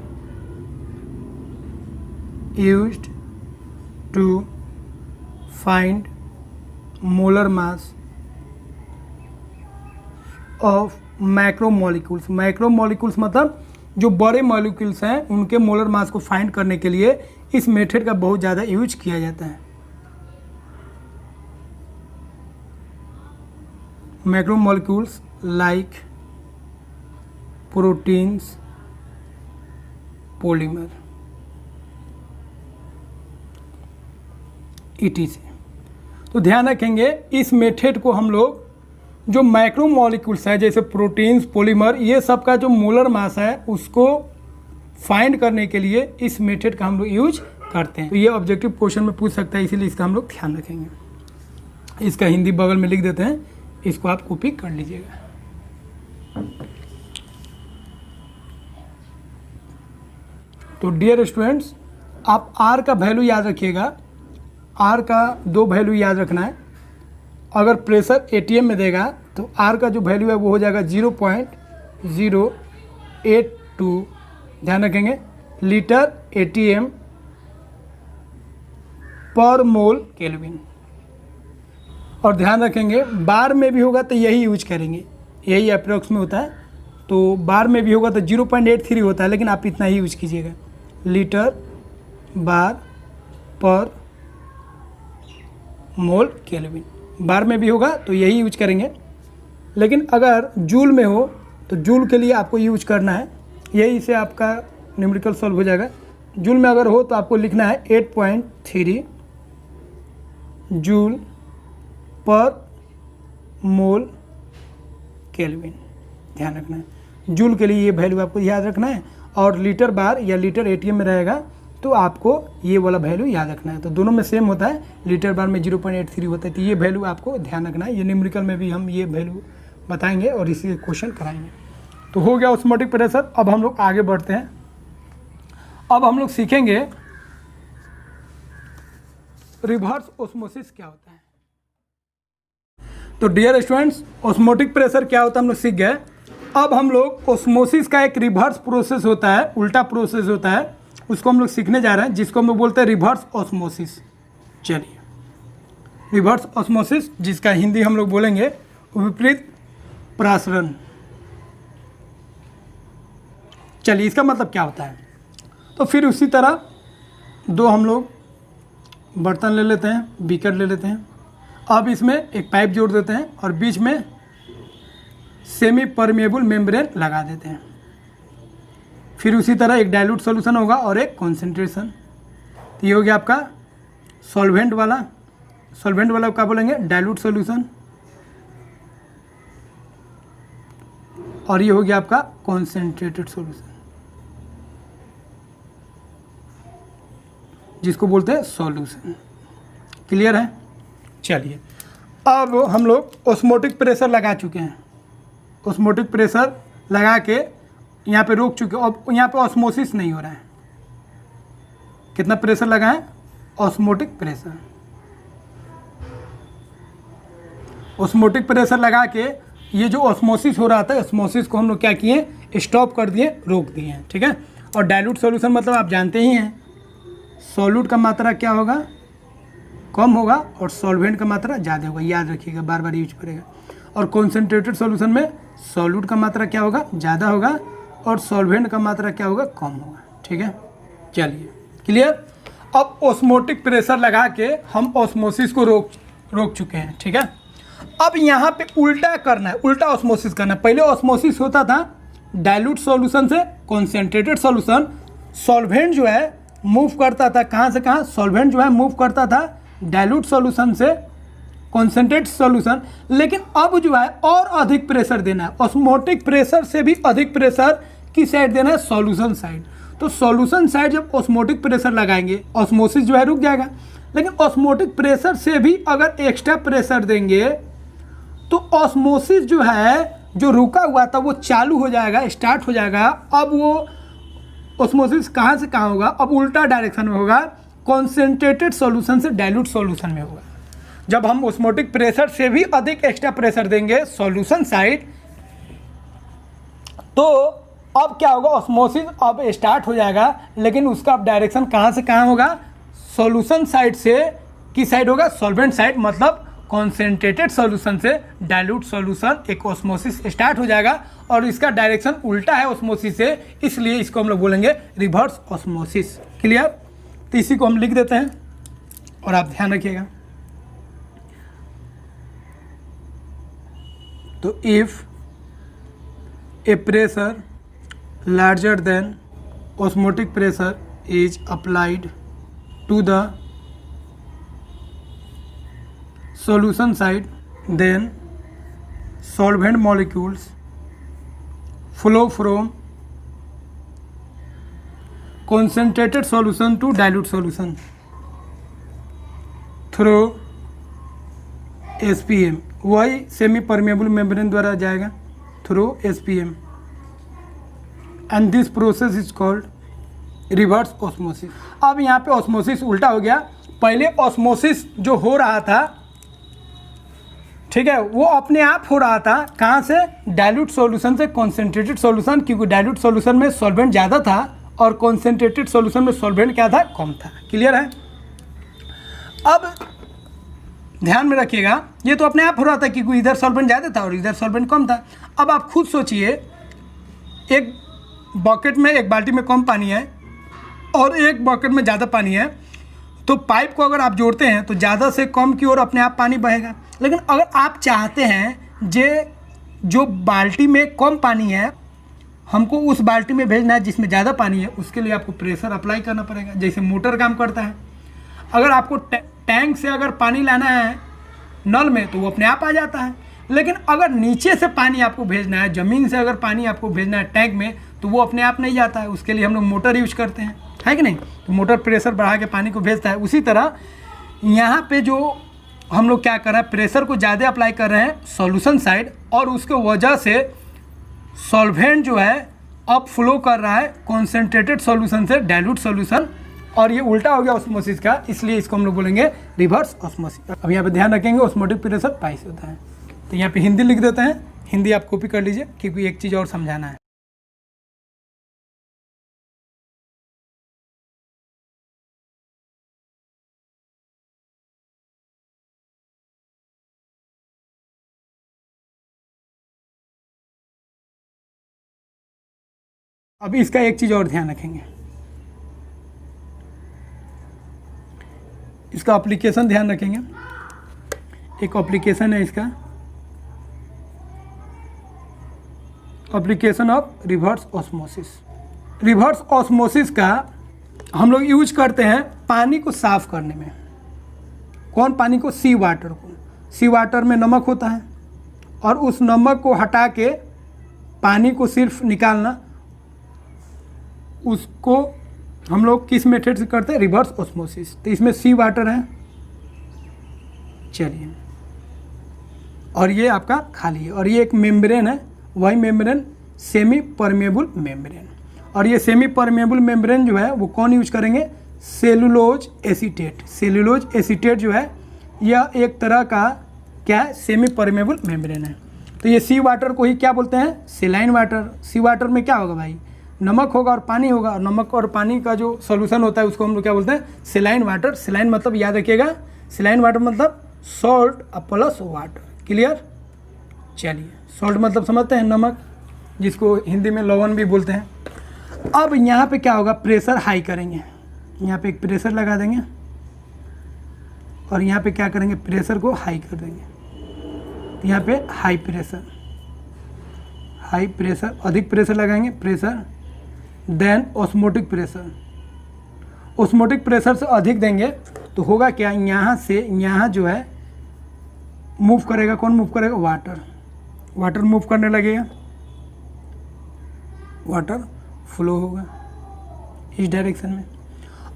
A: used to find molar mass of macromolecules. Macromolecules मतलब जो बड़े मॉलिक्यूल्स हैं उनके मोलर मास को फाइंड करने के लिए इस मेथड का बहुत ज़्यादा यूज किया जाता है। Macromolecules like proteins, polymer, ETC। तो ध्यान रखेंगे इस मेथड को हम लोग जो मैक्रोमोलिक्यूल्स है जैसे प्रोटीन्स, पॉलीमर, ये सब का जो मोलर मास है उसको फाइंड करने के लिए इस मेथड का हम लोग यूज करते हैं। तो ये ऑब्जेक्टिव क्वेश्चन में पूछ सकता है, इसीलिए इसका हम लोग ध्यान रखेंगे। इसका हिंदी बगल में लिख देते हैं, इसको आप कॉपी कर लीजिएगा। तो डियर स्टूडेंट्स, आप R का वैल्यू याद रखिएगा। R का 2 वैल्यू याद रखना है। अगर प्रेशर ATM में देगा तो R का जो वैल्यू है वो हो जाएगा 0.082, ध्यान रखेंगे, लीटर ATM पर मोल केल्विन। और ध्यान रखेंगे बार में भी होगा तो यही यूज करेंगे, यही अप्रोक्स में होता है। तो बार में भी होगा तो 0.83 होता है, लेकिन आप इतना ही यूज कीजिएगा, लीटर बार पर मोल केल्विन। बार में भी होगा तो यही यूज करेंगे, लेकिन अगर जूल में हो तो जूल के लिए आपको यूज करना है, यही से आपका न्यूमेरिकल सॉल्व हो जाएगा। जूल में अगर हो तो आपको लिखना है 8.3 जूल पर मोल केल्विन, ध्यान रखना है। जूल के लिए ये वैल्यू आपको याद रखना है, और लीटर बार या लीटर ATM में रहेगा तो आपको ये वाला वैल्यू याद रखना है। तो दोनों में सेम होता है, लीटर बार में 0.83 होता है, तो ये वैल्यू आपको ध्यान रखना है। ये न्यूमेरिकल में भी हम ये वैल्यू बताएंगे और इसी क्वेश्चन कराएंगे। तो हो गया ऑस्मोटिक प्रेशर। अब हम लोग आगे बढ़ते हैं। अब हम लोग सीखेंगे रिवर्स ऑस्मोसिस क्या होता है। तो डियर स्टूडेंट्स, ऑस्मोटिक प्रेशर क्या होता है हम लोग सीख गए। अब हम लोग ऑस्मोसिस का एक रिवर्स प्रोसेस होता है, उल्टा प्रोसेस होता है, उसको हम लोग सीखने जा रहे हैं, जिसको हम लोग बोलते हैं रिवर्स ऑस्मोसिस। चलिए, रिवर्स ऑस्मोसिस, जिसका हिंदी हम लोग बोलेंगे विपरीत प्रासरण। चलिए, इसका मतलब क्या होता है? तो फिर उसी तरह दो हम लोग बर्तन ले लेते हैं, बीकर ले लेते हैं। अब इसमें एक पाइप जोड़ देते हैं और बीच में सेमी परमेबल मेम्ब्रेन लगा देते हैं। फिर उसी तरह एक डाइल्यूट सॉल्यूशन होगा और एक कॉन्सेंट्रेशन। तो ये हो गया आपका सॉल्वेंट वाला क्या बोलेंगे? Dilute solution. और ये हो गया आपका कॉन्सेंट्रेटेड सॉल्यूशन, जिसको बोलते हैं सॉल्यूशन। क्लियर है? चलिए, अब हम लोग ऑस्मोटिक प्रेशर लगा चुके हैं, ऑस्मोटिक प्रेशर लगा के यहाँ पे रोक चुके हैं। अब यहाँ पे ऑस्मोसिस नहीं हो रहा है। कितना प्रेशर लगा है? Osmotic pressure. ऑस्मोटिक प्रेशर लगा के ये जो ऑस्मोसिस हो रहा था, ऑस्मोसिस को हम लोग क्या किए? स्टॉप कर दिए, रोक दिए हैं। ठीक है। और डाइल्यूट सॉल्यूशन मतलब आप जानते ही हैं, सॉल्यूट का मात्रा क्या होगा? कम होगा और सॉल्वेंट का मात्रा ज़्यादा होगा। याद रखिएगा, बार बार यूज करेगा। और कॉन्सेंट्रेटेड सॉल्यूशन में सॉल्यूट का मात्रा क्या होगा? ज़्यादा होगा और सॉल्वेंट का मात्रा क्या होगा? कम होगा। ठीक है। चलिए, क्लियर। अब ऑस्मोटिक प्रेशर लगा के हम ऑस्मोसिस को रोक चुके हैं। ठीक है। अब यहाँ पे उल्टा करना है, उल्टा ऑस्मोसिस करना है। पहले ऑस्मोसिस होता था डाइल्यूट सॉल्यूशन से कॉन्सेंट्रेटेड सॉल्यूशन। सॉल्वेंट जो है मूव करता था कहाँ से कहाँ? सॉल्वेंट जो है मूव करता था डाइल्यूट सॉल्यूशन से कॉन्सेंट्रेट सॉल्यूशन। लेकिन अब जो है और अधिक प्रेशर देना है, ऑस्मोटिक प्रेशर से भी अधिक प्रेशर की साइड देना है? Solution side. तो सॉल्यूशन साइड जब ऑस्मोटिक प्रेशर लगाएंगे, ऑस्मोसिस जो है रुक जाएगा। लेकिन ऑस्मोटिक प्रेशर से भी अगर एक्स्ट्रा प्रेशर देंगे तो ऑस्मोसिस जो है, जो रुका हुआ था, वो चालू हो जाएगा, स्टार्ट हो जाएगा। अब वो ऑस्मोसिस कहाँ से कहाँ होगा? अब उल्टा डायरेक्शन में होगा, कॉन्सेंट्रेटेड सॉल्यूशन से डाइल्यूट सॉल्यूशन में होगा। जब हम ऑस्मोटिक प्रेशर से भी अधिक एक्स्ट्रा प्रेशर देंगे सॉल्यूशन साइड, तो अब क्या होगा? ऑस्मोसिस अब स्टार्ट हो जाएगा, लेकिन उसका अब डायरेक्शन कहाँ से कहाँ होगा? सॉल्यूशन साइड से किस साइड होगा? Solvent side. मतलब कॉन्सेंट्रेटेड सॉल्यूशन से डाइल्यूट सॉल्यूशन एक ऑस्मोसिस स्टार्ट हो जाएगा और इसका डायरेक्शन उल्टा है ऑस्मोसिस से, इसलिए इसको हम लोग बोलेंगे रिवर्स ऑस्मोसिस। क्लियर? तो इसी को हम लिख देते हैं और आप ध्यान रखिएगा। तो if a pressure larger than osmotic pressure is applied to the solution side, then solvent molecules flow from concentrated solution to dilute solution through SPM। वही सेमी परमेबल मेम्ब्रेन द्वारा जाएगा through SPM, and this process is called reverse osmosis. अब यहाँ पे osmosis उल्टा हो गया। पहले ऑस्मोसिस जो हो रहा था, ठीक है, वो अपने आप हो रहा था कहाँ से? डाइल्यूट सॉल्यूशन से कॉन्सेंट्रेटेड सॉल्यूशन, क्योंकि डाइल्यूट सॉल्यूशन में सॉल्वेंट ज़्यादा था और कॉन्सेंट्रेटेड सॉल्यूशन में सॉल्वेंट क्या था? कम था। क्लियर है? अब ध्यान में रखिएगा, ये तो अपने आप हो रहा था क्योंकि इधर सॉल्वेंट ज़्यादा था और इधर सॉल्वेंट कम था। अब आप खुद सोचिए, एक बकेट में, एक बाल्टी में कम पानी है और एक बकेट में ज़्यादा पानी है, तो पाइप को अगर आप जोड़ते हैं तो ज़्यादा से कम की ओर अपने आप पानी बहेगा। लेकिन अगर आप चाहते हैं जो बाल्टी में कम पानी है, हमको उस बाल्टी में भेजना है जिसमें ज़्यादा पानी है, उसके लिए आपको प्रेशर अप्लाई करना पड़ेगा, जैसे मोटर काम करता है। अगर आपको टैंक से अगर पानी लाना है नल में तो वो अपने आप आ जाता है। लेकिन अगर नीचे से पानी आपको भेजना है, ज़मीन से अगर पानी आपको भेजना है टैंक में, तो वो अपने आप नहीं जाता है। उसके लिए हम लोग मोटर यूज करते हैं, है कि नहीं? तो मोटर प्रेशर बढ़ा के पानी को भेजता है। उसी तरह यहाँ पे जो हम लोग क्या कर रहे हैं, प्रेशर को ज़्यादा अप्लाई कर रहे हैं सॉल्यूशन साइड, और उसके वजह से सॉल्वेंट जो है अब फ्लो कर रहा है कॉन्सेंट्रेटेड सॉल्यूशन से डाइल्यूट सॉल्यूशन, और ये उल्टा हो गया ऑस्मोसिस का, इसलिए इसको हम लोग बोलेंगे रिवर्स ऑस्मोसिस। अब यहाँ पे ध्यान रखेंगे ऑस्मोटिक प्रेशर पाइस होता है, तो यहाँ पे हिंदी लिख देते हैं। हिंदी आप कॉपी कर लीजिए क्योंकि एक चीज़ और समझाना है। अब इसका एक चीज़ और ध्यान रखेंगे, इसका एप्लीकेशन ध्यान रखेंगे। एक एप्लीकेशन है इसका, application of reverse osmosis. Reverse osmosis का हम लोग यूज करते हैं पानी को साफ करने में। कौन पानी को? सी वाटर को। सी वाटर में नमक होता है और उस नमक को हटा के पानी को सिर्फ निकालना, उसको हम लोग किस मेथड से करते हैं? Reverse osmosis. तो इसमें सी वाटर है, चलिए, और ये आपका खाली है, और ये एक मेम्ब्रेन है, वही मेम्ब्रेन सेमी परमेबल मेम्ब्रेन। और ये सेमी परमेबल मेम्ब्रेन जो है वो कौन यूज करेंगे? Cellulose acetate. सेलुलोज एसीटेट जो है यह एक तरह का क्या है? सेमी परमेबल मेम्ब्रेन है। तो ये सी वाटर को ही क्या बोलते हैं? Saline water. सी वाटर में क्या होगा भाई? नमक होगा और पानी होगा, और नमक और पानी का जो सॉल्यूशन होता है उसको हम लोग क्या बोलते हैं? Saline water. सेलाइन मतलब याद रखिएगा, सेलाइन वाटर मतलब सॉल्ट प्लस वाटर। क्लियर? चलिए, सॉल्ट मतलब समझते हैं नमक, जिसको हिंदी में लवण भी बोलते हैं। अब यहाँ पे क्या होगा? प्रेशर हाई करेंगे, यहाँ पे एक प्रेशर लगा देंगे और यहाँ पे क्या करेंगे? प्रेशर को हाई कर देंगे। यहाँ पे हाई प्रेशर, अधिक प्रेशर लगाएंगे, pressure than osmotic pressure. Osmotic pressure से अधिक देंगे तो होगा क्या? यहाँ से यहाँ जो है मूव करेगा, कौन मूव करेगा? वाटर। वाटर मूव करने लगेगा, वाटर फ्लो होगा इस डायरेक्शन में,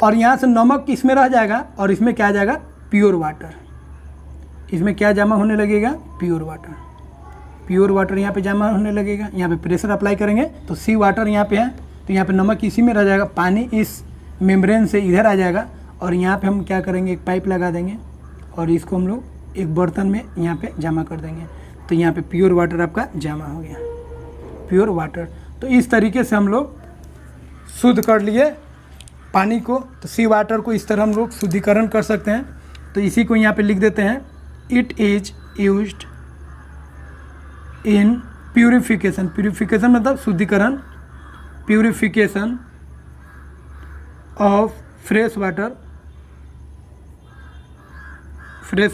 A: और यहाँ से नमक इसमें रह जाएगा और इसमें क्या आ जाएगा? Pure water. इसमें क्या जमा होने लगेगा? Pure water. प्योर वाटर यहाँ पे जमा होने लगेगा। यहाँ पे प्रेशर अप्लाई करेंगे तो सी वाटर यहाँ पे है, तो यहाँ पे नमक इसी में रह जाएगा, पानी इस मेम्ब्रेन से इधर आ जाएगा, और यहाँ पे हम क्या करेंगे? एक पाइप लगा देंगे और इसको हम लोग एक बर्तन में यहाँ पे जमा कर देंगे। तो यहाँ पे प्योर वाटर आपका जमा हो गया, प्योर वाटर। तो इस तरीके से हम लोग शुद्ध कर लिए पानी को। तो सी वाटर को इस तरह हम लोग शुद्धिकरण कर सकते हैं। तो इसी को यहाँ पे लिख देते हैं, it is used in purification. Purification मतलब शुद्धिकरण, purification of fresh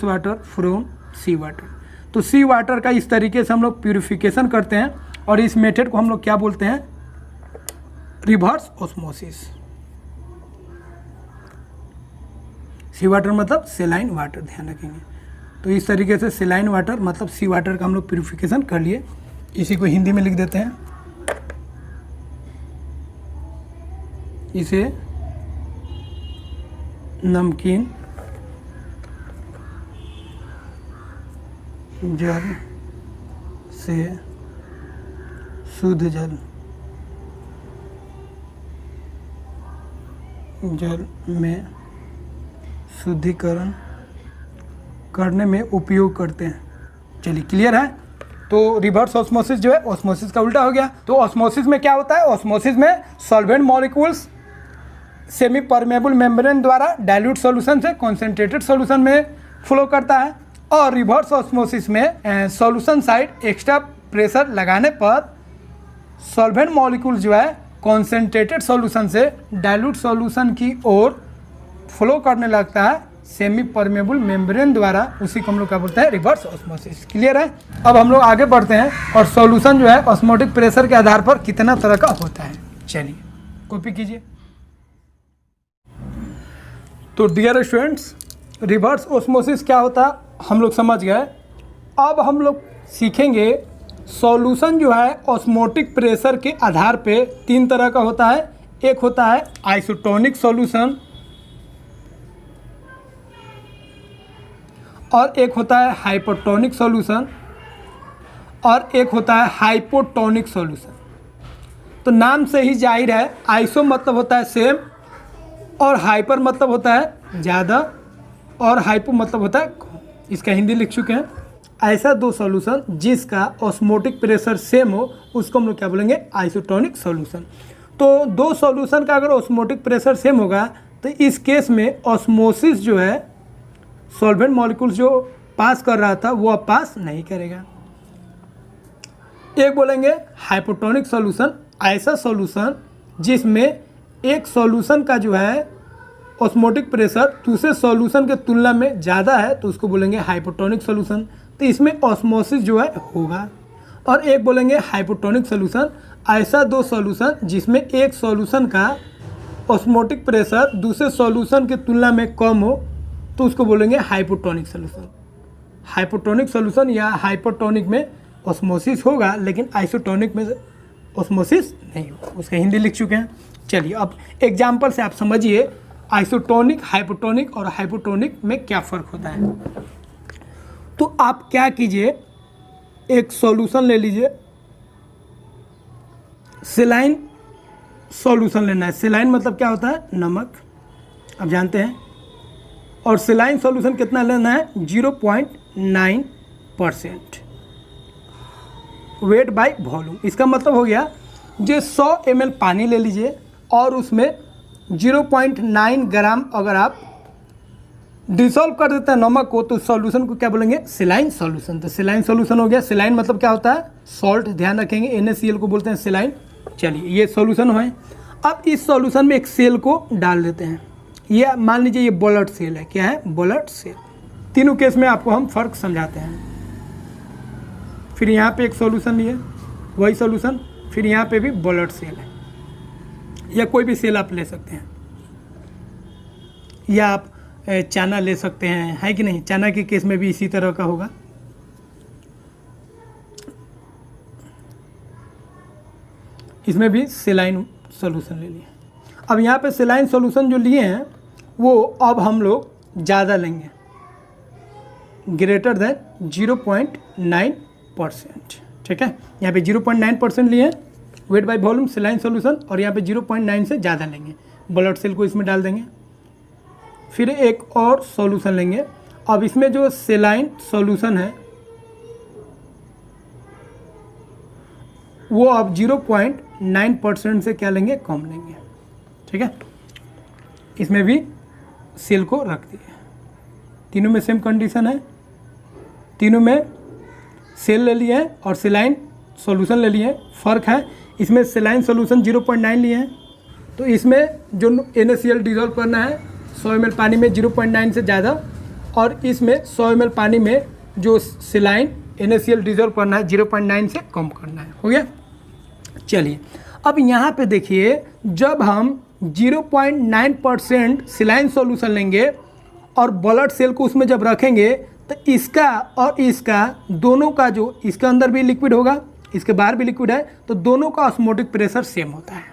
A: water from sea water. तो सी वाटर का इस तरीके से हम लोग प्यूरिफिकेशन करते हैं, और इस मेथड को हम लोग क्या बोलते हैं? Reverse osmosis. सी वाटर मतलब सेलाइन वाटर, ध्यान रखेंगे। तो इस तरीके से सेलाइन वाटर मतलब सी वाटर का हम लोग प्यूरिफिकेशन कर लिए। इसी को हिंदी में लिख देते हैं, इसे नमकीन जल से शुद्ध जल में शुद्धिकरण करने में उपयोग करते हैं। चलिए, क्लियर है? तो रिवर्स ऑस्मोसिस जो है ऑस्मोसिस का उल्टा हो गया। तो ऑस्मोसिस में क्या होता है? ऑस्मोसिस में solvent molecules semi permeable membrane द्वारा डाइल्यूट सॉल्यूशन से कॉन्सेंट्रेटेड सॉल्यूशन में फ्लो करता है, और रिवर्स ऑस्मोसिस में सॉल्यूशन साइड एक्स्ट्रा प्रेशर लगाने पर सॉल्वेंट मॉलिक्यूल जो है कॉन्सेंट्रेटेड सॉल्यूशन से डाइल्यूट सॉल्यूशन की ओर फ्लो करने लगता है सेमी परमेबल मेम्ब्रेन द्वारा। उसी को हम लोग क्या बोलते हैं? Reverse osmosis. क्लियर है? अब हम लोग आगे बढ़ते हैं, और सॉल्यूशन जो है ऑस्मोटिक प्रेशर के आधार पर कितना तरह का होता है। चलिए, कॉपी कीजिए। तो डियर स्टूडेंट्स, रिवर्स ऑस्मोसिस क्या होता है हम लोग समझ गए। अब हम लोग सीखेंगे सॉल्यूशन जो है ऑस्मोटिक प्रेशर के आधार पे तीन तरह का होता है। एक होता है आइसोटोनिक सॉल्यूशन, और एक होता है हाइपोटोनिक सॉल्यूशन, और एक होता है हाइपोटोनिक सॉल्यूशन। तो नाम से ही जाहिर है, आइसो मतलब होता है सेम, और हाइपर मतलब होता है ज़्यादा, और हाइपो मतलब होता है कम। इसका हिंदी लिख चुके हैं। ऐसा दो सॉल्यूशन जिसका ऑस्मोटिक प्रेशर सेम हो उसको हम लोग क्या बोलेंगे, आइसोटोनिक सॉल्यूशन। तो दो सॉल्यूशन का अगर ऑस्मोटिक प्रेशर सेम होगा तो इस केस में ऑस्मोसिस जो है, सॉल्वेंट मॉलिक्यूल्स जो पास कर रहा था वो अब पास नहीं करेगा। एक बोलेंगे हाइपोटोनिक सॉल्यूशन, ऐसा सॉल्यूशन जिसमें एक सॉल्यूशन का जो है ऑस्मोटिक प्रेशर दूसरे सॉल्यूशन के तुलना में ज़्यादा है तो उसको बोलेंगे हाइपोटोनिक सॉल्यूशन, तो इसमें ऑस्मोसिस जो है होगा। और एक बोलेंगे हाइपोटोनिक सॉल्यूशन, ऐसा दो सॉल्यूशन जिसमें एक सॉल्यूशन का ऑस्मोटिक प्रेशर दूसरे सॉल्यूशन की तुलना में कम हो तो उसको बोलेंगे हाइपोटोनिक सॉल्यूशन। हाइपोटोनिक सॉल्यूशन या हाइपोटोनिक में ऑस्मोसिस होगा लेकिन आइसोटोनिक में ऑस्मोसिस नहीं होगा, उसका हिंदी लिख चुके हैं। चलिए अब एग्जाम्पल से आप समझिए आइसोटोनिक, हाइपोटोनिक और हाइपोटोनिक में क्या फ़र्क होता है। तो आप क्या कीजिए, एक सॉल्यूशन ले लीजिए, सेलाइन सॉल्यूशन लेना है। सेलाइन मतलब क्या होता है, नमक, आप जानते हैं। और सेलाइन सॉल्यूशन कितना लेना है, 0.9% वेट बाय वॉल्यूम। इसका मतलब हो गया जो 100 ml पानी ले लीजिए और उसमें 0.9 ग्राम अगर आप डिसॉल्व कर देते हैं नमक को तो सॉल्यूशन को क्या बोलेंगे, सेलाइन सॉल्यूशन। तो सेलाइन सॉल्यूशन हो गया। सेलाइन मतलब क्या होता है, सॉल्ट, ध्यान रखेंगे, NaCl को बोलते हैं सेलाइन। चलिए ये सॉल्यूशन है। अब इस सॉल्यूशन में एक सेल को डाल देते हैं, ये मान लीजिए ये ब्लड सेल है। क्या है, ब्लड सेल। तीनों केस में आपको हम फर्क समझाते हैं। फिर यहाँ पे एक सॉल्यूशन लिए, वही सॉल्यूशन, फिर यहाँ पे भी ब्लड सेल है, या कोई भी सेल आप ले सकते हैं, या आप चना ले सकते हैं, है कि नहीं। चना के केस में भी इसी तरह का होगा। इसमें भी सेलाइन सॉल्यूशन ले लिए। अब यहाँ पे सेलाइन सॉल्यूशन जो लिए हैं वो अब हम लोग ज़्यादा लेंगे, ग्रेटर देन 0.9%। ठीक है, यहाँ पे 0.9% लिए वेट बाय वॉल्यूम सेलाइन सॉल्यूशन, और यहाँ पे 0.9 से ज़्यादा लेंगे, ब्लड सेल को इसमें डाल देंगे। फिर एक और सॉल्यूशन लेंगे। अब इसमें जो सेलाइन सॉल्यूशन है वो अब 0.9% से क्या लेंगे, कम लेंगे। ठीक है, इसमें भी सेल को रख दिए। तीनों में सेम कंडीशन है, तीनों में सेल ले लिए हैं और सेलाइन सॉल्यूशन ले लिए हैं। फ़र्क है, इसमें सेलाइन सॉल्यूशन 0.9 लिए हैं तो इसमें जो NaCl डिजॉल्व करना है 100 ml पानी में 0.9 से ज़्यादा, और इसमें 100 ml पानी में जो सेलाइन NaCl डिजॉल्व करना है 0.9 से कम करना है। हो गया। चलिए अब यहाँ पे देखिए, जब हम 0.9% सेलाइन सॉल्यूशन लेंगे और ब्लड सेल को उसमें जब रखेंगे तो इसका और इसका दोनों का जो, इसके अंदर भी लिक्विड होगा, इसके बाहर भी लिक्विड है, तो दोनों का ऑस्मोटिक प्रेशर सेम होता है।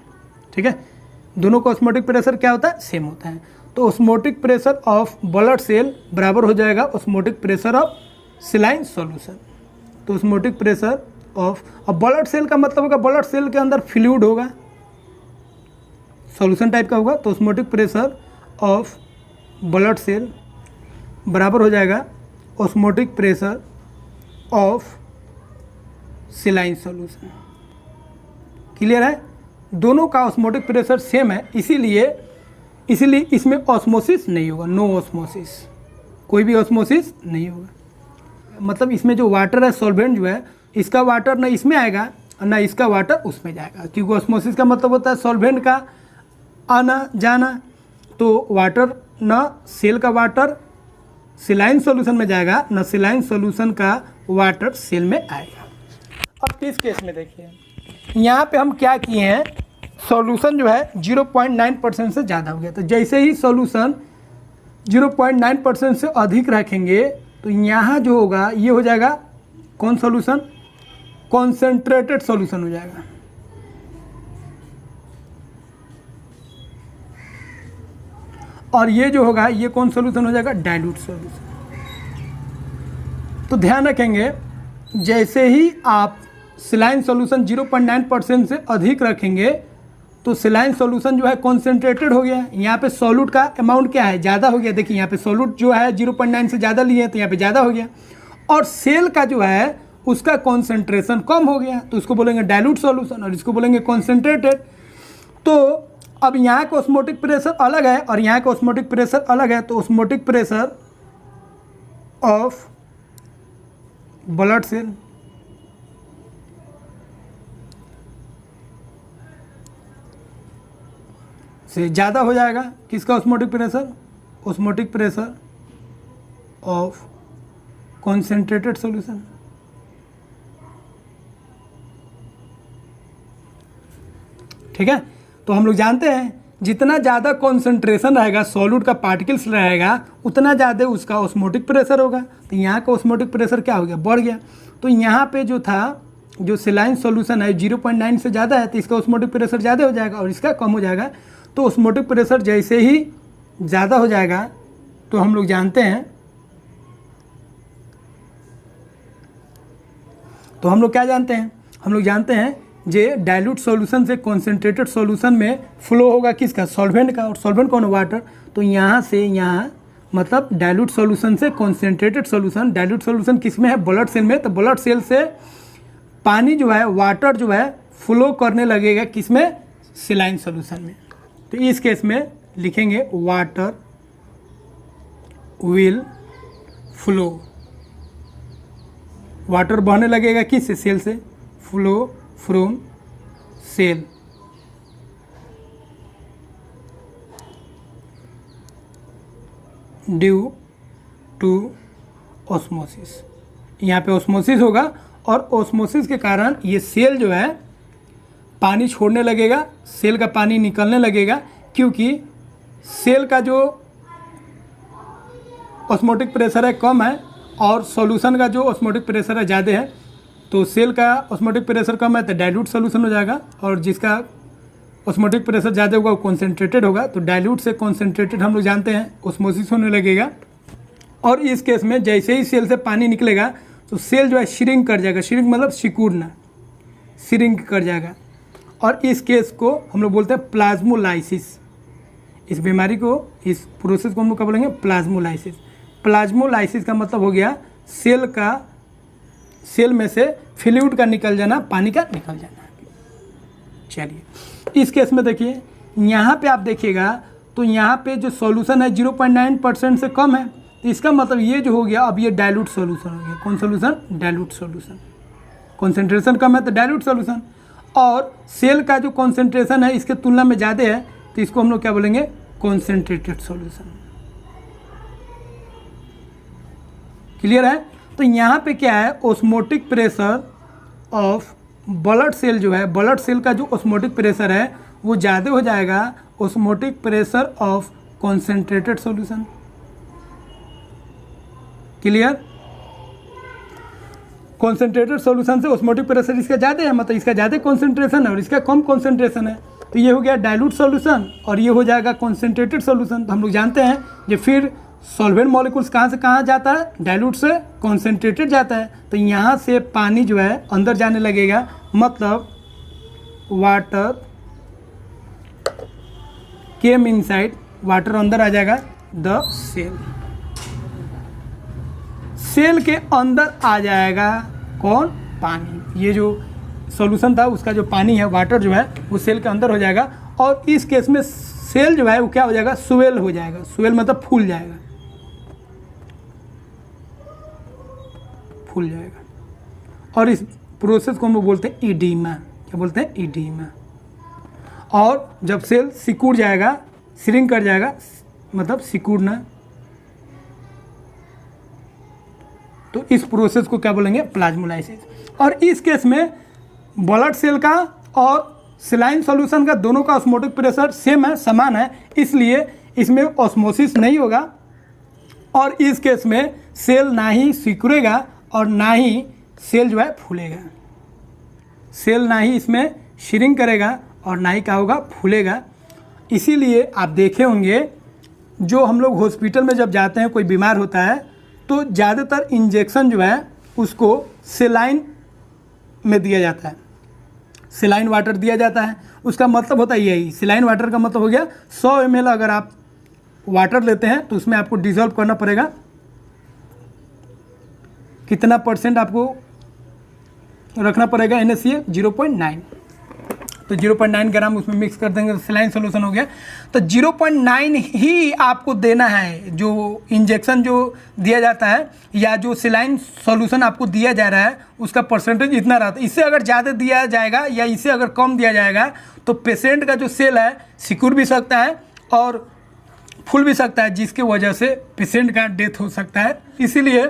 A: ठीक है, दोनों का ऑस्मोटिक प्रेशर क्या होता है, सेम होता है। तो osmotic pressure of blood cell बराबर हो जाएगा osmotic pressure of saline solution. तो ऑस्मोटिक प्रेशर ऑफ, अब ब्लड सेल का मतलब होगा ब्लड सेल के अंदर फ्लूइड होगा, सॉल्यूशन टाइप का होगा, तो osmotic pressure of blood cell बराबर हो जाएगा osmotic pressure of saline solution. Clear है, दोनों का ऑस्मोटिक प्रेशर सेम है, इसीलिए इसमें ऑस्मोसिस नहीं होगा, नो ऑस्मोसिस, कोई भी ऑस्मोसिस नहीं होगा। मतलब इसमें जो वाटर है, सॉल्वेंट जो है, इसका वाटर ना इसमें आएगा ना इसका वाटर उसमें जाएगा, क्योंकि ऑस्मोसिस का मतलब होता है सॉल्वेंट का आना जाना। तो वाटर ना सेल का वाटर सेलाइन सॉल्यूशन में जाएगा, ना सेलाइन सॉल्यूशन का वाटर सेल में आएगा। अब इस केस में देखिए, यहाँ पे हम क्या किए हैं, सॉल्यूशन जो है 0.9% से ज़्यादा हो गया, तो जैसे ही सॉल्यूशन 0.9% से अधिक रखेंगे तो यहाँ जो होगा ये हो जाएगा कौन सॉल्यूशन, कॉन्सेंट्रेटेड सॉल्यूशन हो जाएगा। और ये जो होगा ये कौन सॉल्यूशन हो जाएगा, डाइल्यूट सॉल्यूशन। तो ध्यान रखेंगे, जैसे ही आप सेलाइन सॉल्यूशन 0.9% से अधिक रखेंगे तो सेलाइन सॉल्यूशन जो है कॉन्सेंट्रेटेड हो गया। यहाँ पे सॉल्यूट का अमाउंट क्या है, ज़्यादा हो गया। देखिए यहाँ पे सॉल्यूट जो है 0.9 से ज़्यादा लिए हैं तो यहाँ पे ज़्यादा हो गया। और सेल का जो है उसका कॉन्सेंट्रेशन कम हो गया, तो उसको बोलेंगे डाइल्यूट सॉल्यूशन और इसको बोलेंगे कॉन्सेंट्रेटेड। तो अब यहाँ का ऑस्मोटिक प्रेशर अलग है और यहाँ का ऑस्मोटिक प्रेशर अलग है, तो osmotic pressure of blood cell से ज़्यादा हो जाएगा। किसका osmotic pressure? Osmotic pressure of concentrated solution. ठीक है, तो हम लोग जानते हैं जितना ज़्यादा कॉन्सेंट्रेशन रहेगा, सॉल्यूट का पार्टिकल्स रहेगा, उतना ज़्यादा उसका ऑस्मोटिक प्रेशर होगा। तो यहाँ का ऑस्मोटिक प्रेशर क्या हो गया? बढ़ गया। तो यहाँ पे जो था, जो सेलाइन सॉल्यूशन है 0.9 से ज़्यादा है, तो इसका ऑस्मोटिक प्रेशर ज़्यादा हो जाएगा और इसका कम हो जाएगा। तो ऑस्मोटिक प्रेशर जैसे ही ज़्यादा हो जाएगा तो हम लोग जानते हैं, तो हम लोग क्या जानते हैं? हम लोग जानते हैं जे डाइल्यूट सॉल्यूशन से कॉन्सेंट्रेटेड सॉल्यूशन में फ्लो होगा किसका? सॉल्वेंट का। और सॉल्वेंट कौन है? वाटर। तो यहाँ से यहाँ मतलब डाइल्यूट सॉल्यूशन से कॉन्सेंट्रेटेड सॉल्यूशन, डाइल्यूट सॉल्यूशन किस में है? ब्लड सेल में। तो ब्लड सेल से पानी जो है, वाटर जो है, फ्लो करने लगेगा किस में? सेलाइन सॉल्यूशन में। तो इस केस में लिखेंगे वाटर विल फ्लो, वाटर बहने लगेगा किस से? सेल से। Flow from cell due to osmosis. यहाँ पे ऑस्मोसिस होगा और ऑस्मोसिस के कारण ये सेल जो है पानी छोड़ने लगेगा, सेल का पानी निकलने लगेगा, क्योंकि सेल का जो ऑस्मोटिक प्रेशर है कम है और सॉल्यूशन का जो ऑस्मोटिक प्रेशर है ज़्यादा है। तो सेल का ऑस्मोटिक प्रेशर कम है तो डाइल्यूट सॉल्यूशन हो जाएगा, और जिसका ऑस्मोटिक प्रेशर ज़्यादा होगा वो कॉन्सेंट्रेटेड होगा। तो डाइल्यूट से कॉन्सेंट्रेटेड हम लोग जानते हैं ऑस्मोसिस होने लगेगा। और इस केस में जैसे ही सेल से पानी निकलेगा तो सेल जो है श्रिंक कर जाएगा। श्रिंक मतलब सिकुड़ना, श्रिंक कर जाएगा। और इस केस को हम लोग बोलते हैं प्लाज्मोलाइसिस। इस बीमारी को, इस प्रोसेस को हम लोग क्या बोलेंगे? प्लाज्मोलाइसिस। प्लाज्मोलाइसिस का मतलब हो गया सेल में से फ्लूइड का निकल जाना, पानी का निकल जाना। चलिए इस केस में देखिए, यहाँ पे आप देखिएगा तो यहाँ पे जो सॉल्यूशन है 0.9% से कम है, तो इसका मतलब ये जो हो गया, अब ये डाइल्यूट सॉल्यूशन हो गया। कौन सॉल्यूशन? Dilute solution. कॉन्सेंट्रेशन कम है तो डाइल्यूट सॉल्यूशन। और सेल का जो कॉन्सेंट्रेशन है इसके तुलना में ज़्यादा है, तो इसको हम लोग क्या बोलेंगे? Concentrated solution. क्लियर है? तो यहाँ पे क्या है? Osmotic pressure of blood cell जो है, ब्लड सेल का जो ऑस्मोटिक प्रेशर है वो ज़्यादा हो जाएगा osmotic pressure of concentrated solution. Clear? Concentrated solution से ऑस्मोटिक प्रेशर इसका ज़्यादा है, मतलब इसका ज़्यादा कॉन्सेंट्रेशन है और इसका कम कॉन्सेंट्रेशन है। तो ये हो गया डाइल्यूट सॉल्यूशन और ये हो जाएगा कॉन्सेंट्रेटेड सॉल्यूशन। तो हम लोग जानते हैं कि फिर सॉल्वेंट मॉलिक्यूल्स कहाँ से कहाँ जाता है? डाइल्यूट से कॉन्सेंट्रेटेड जाता है। तो यहाँ से पानी जो है अंदर जाने लगेगा, मतलब वाटर केम इनसाइड, वाटर अंदर आ जाएगा द सेल। सेल के अंदर आ जाएगा कौन? पानी। ये जो सॉल्यूशन था उसका जो पानी है, वाटर जो है, वो सेल के अंदर हो जाएगा। और इस केस में सेल जो है वो क्या हो जाएगा? स्वेल हो जाएगा। स्वेल मतलब फूल जाएगा, फूल जाएगा। और इस प्रोसेस को हम लोग बोलते हैं इडीमा। क्या बोलते हैं? इडीमा। और जब सेल सिकुड़ जाएगा, श्रिंक कर जाएगा, मतलब सिकुड़ना, तो इस प्रोसेस को क्या बोलेंगे? प्लाज्मोलाइसिस। और इस केस में ब्लड सेल का और सेलाइन सॉल्यूशन का दोनों का ऑस्मोटिक प्रेशर सेम है, समान है, इसलिए इसमें ऑस्मोसिस नहीं होगा। और इस केस में सेल ना ही सिकुड़ेगा और ना ही सेल जो है फूलेगा। सेल ना ही इसमें श्रिंक करेगा और ना ही क्या होगा? फूलेगा। इसीलिए आप देखे होंगे जो हम लोग हॉस्पिटल में जब जाते हैं, कोई बीमार होता है, तो ज़्यादातर इंजेक्शन जो है उसको सेलाइन में दिया जाता है, सेलाइन वाटर दिया जाता है। उसका मतलब होता है यही, सेलाइन वाटर का मतलब हो गया 100 ml अगर आप वाटर लेते हैं तो उसमें आपको डिज़ोल्व करना पड़ेगा कितना परसेंट आपको रखना पड़ेगा NaCl 0.9। तो 0.9 ग्राम उसमें मिक्स कर देंगे तो सलाइन सोल्यूशन हो गया। तो 0.9 ही आपको देना है, जो इंजेक्शन जो दिया जाता है या जो सलाइन सोल्यूशन आपको दिया जा रहा है उसका परसेंटेज इतना रहता है। इससे अगर ज़्यादा दिया जाएगा या इससे अगर कम दिया जाएगा तो पेशेंट का जो सेल है सिकुड़ भी सकता है और फूल भी सकता है, जिसकी वजह से पेशेंट का डेथ हो सकता है। इसीलिए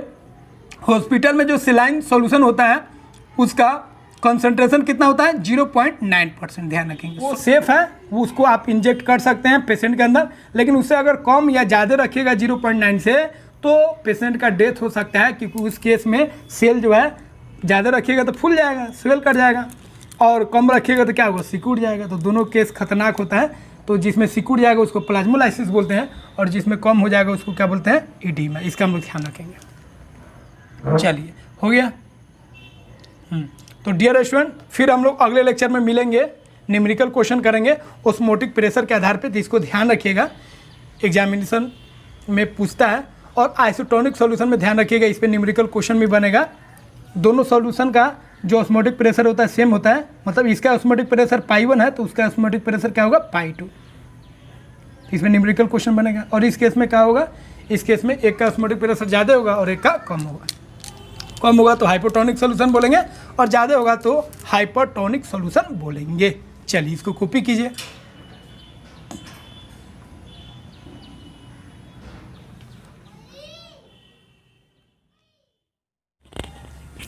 A: हॉस्पिटल में जो सलाइन सोल्यूशन होता है उसका कंसंट्रेशन कितना होता है 0.9%। ध्यान रखेंगे, वो सेफ है, वो उसको आप इंजेक्ट कर सकते हैं पेशेंट के अंदर, लेकिन उससे अगर कम या ज़्यादा रखिएगा 0.9 से तो पेशेंट का डेथ हो सकता है, क्योंकि उस केस में सेल जो है ज़्यादा रखिएगा तो फूल जाएगा, स्वेल कर जाएगा, और कम रखिएगा तो क्या होगा, सिकुड़ जाएगा। तो दोनों केस खतरनाक होता है। तो जिसमें सिकुड़ जाएगा उसको प्लाज्मोलाइसिस बोलते हैं और जिसमें कम हो जाएगा उसको क्या बोलते हैं, एडीमा। इसका हम लोग ध्यान रखेंगे। चलिए, हो गया। तो डियर स्टूडेंट, फिर हम लोग अगले लेक्चर में मिलेंगे, न्यूमेरिकल क्वेश्चन करेंगे ऑस्मोटिक प्रेशर के आधार पे। तो इसको ध्यान रखिएगा, एग्जामिनेशन में पूछता है। और आइसोटोनिक सॉल्यूशन में ध्यान रखिएगा, इस पर न्यूमेरिकल क्वेश्चन भी बनेगा। दोनों सॉल्यूशन का जो ऑस्मोटिक प्रेशर होता है सेम होता है, मतलब इसका ऑस्मोटिक प्रेशर π1 है तो उसका ऑस्मोटिक प्रेशर क्या होगा, π2। इसमें न्यूमेरिकल क्वेश्चन बनेगा। और इस केस में क्या होगा, इस केस में एक का ऑस्मोटिक प्रेशर ज़्यादा होगा और एक का कम होगा। कम होगा तो हाइपोटोनिक सॉल्यूशन बोलेंगे और ज़्यादा होगा तो हाइपरटोनिक सॉल्यूशन बोलेंगे। चलिए, इसको कॉपी कीजिए।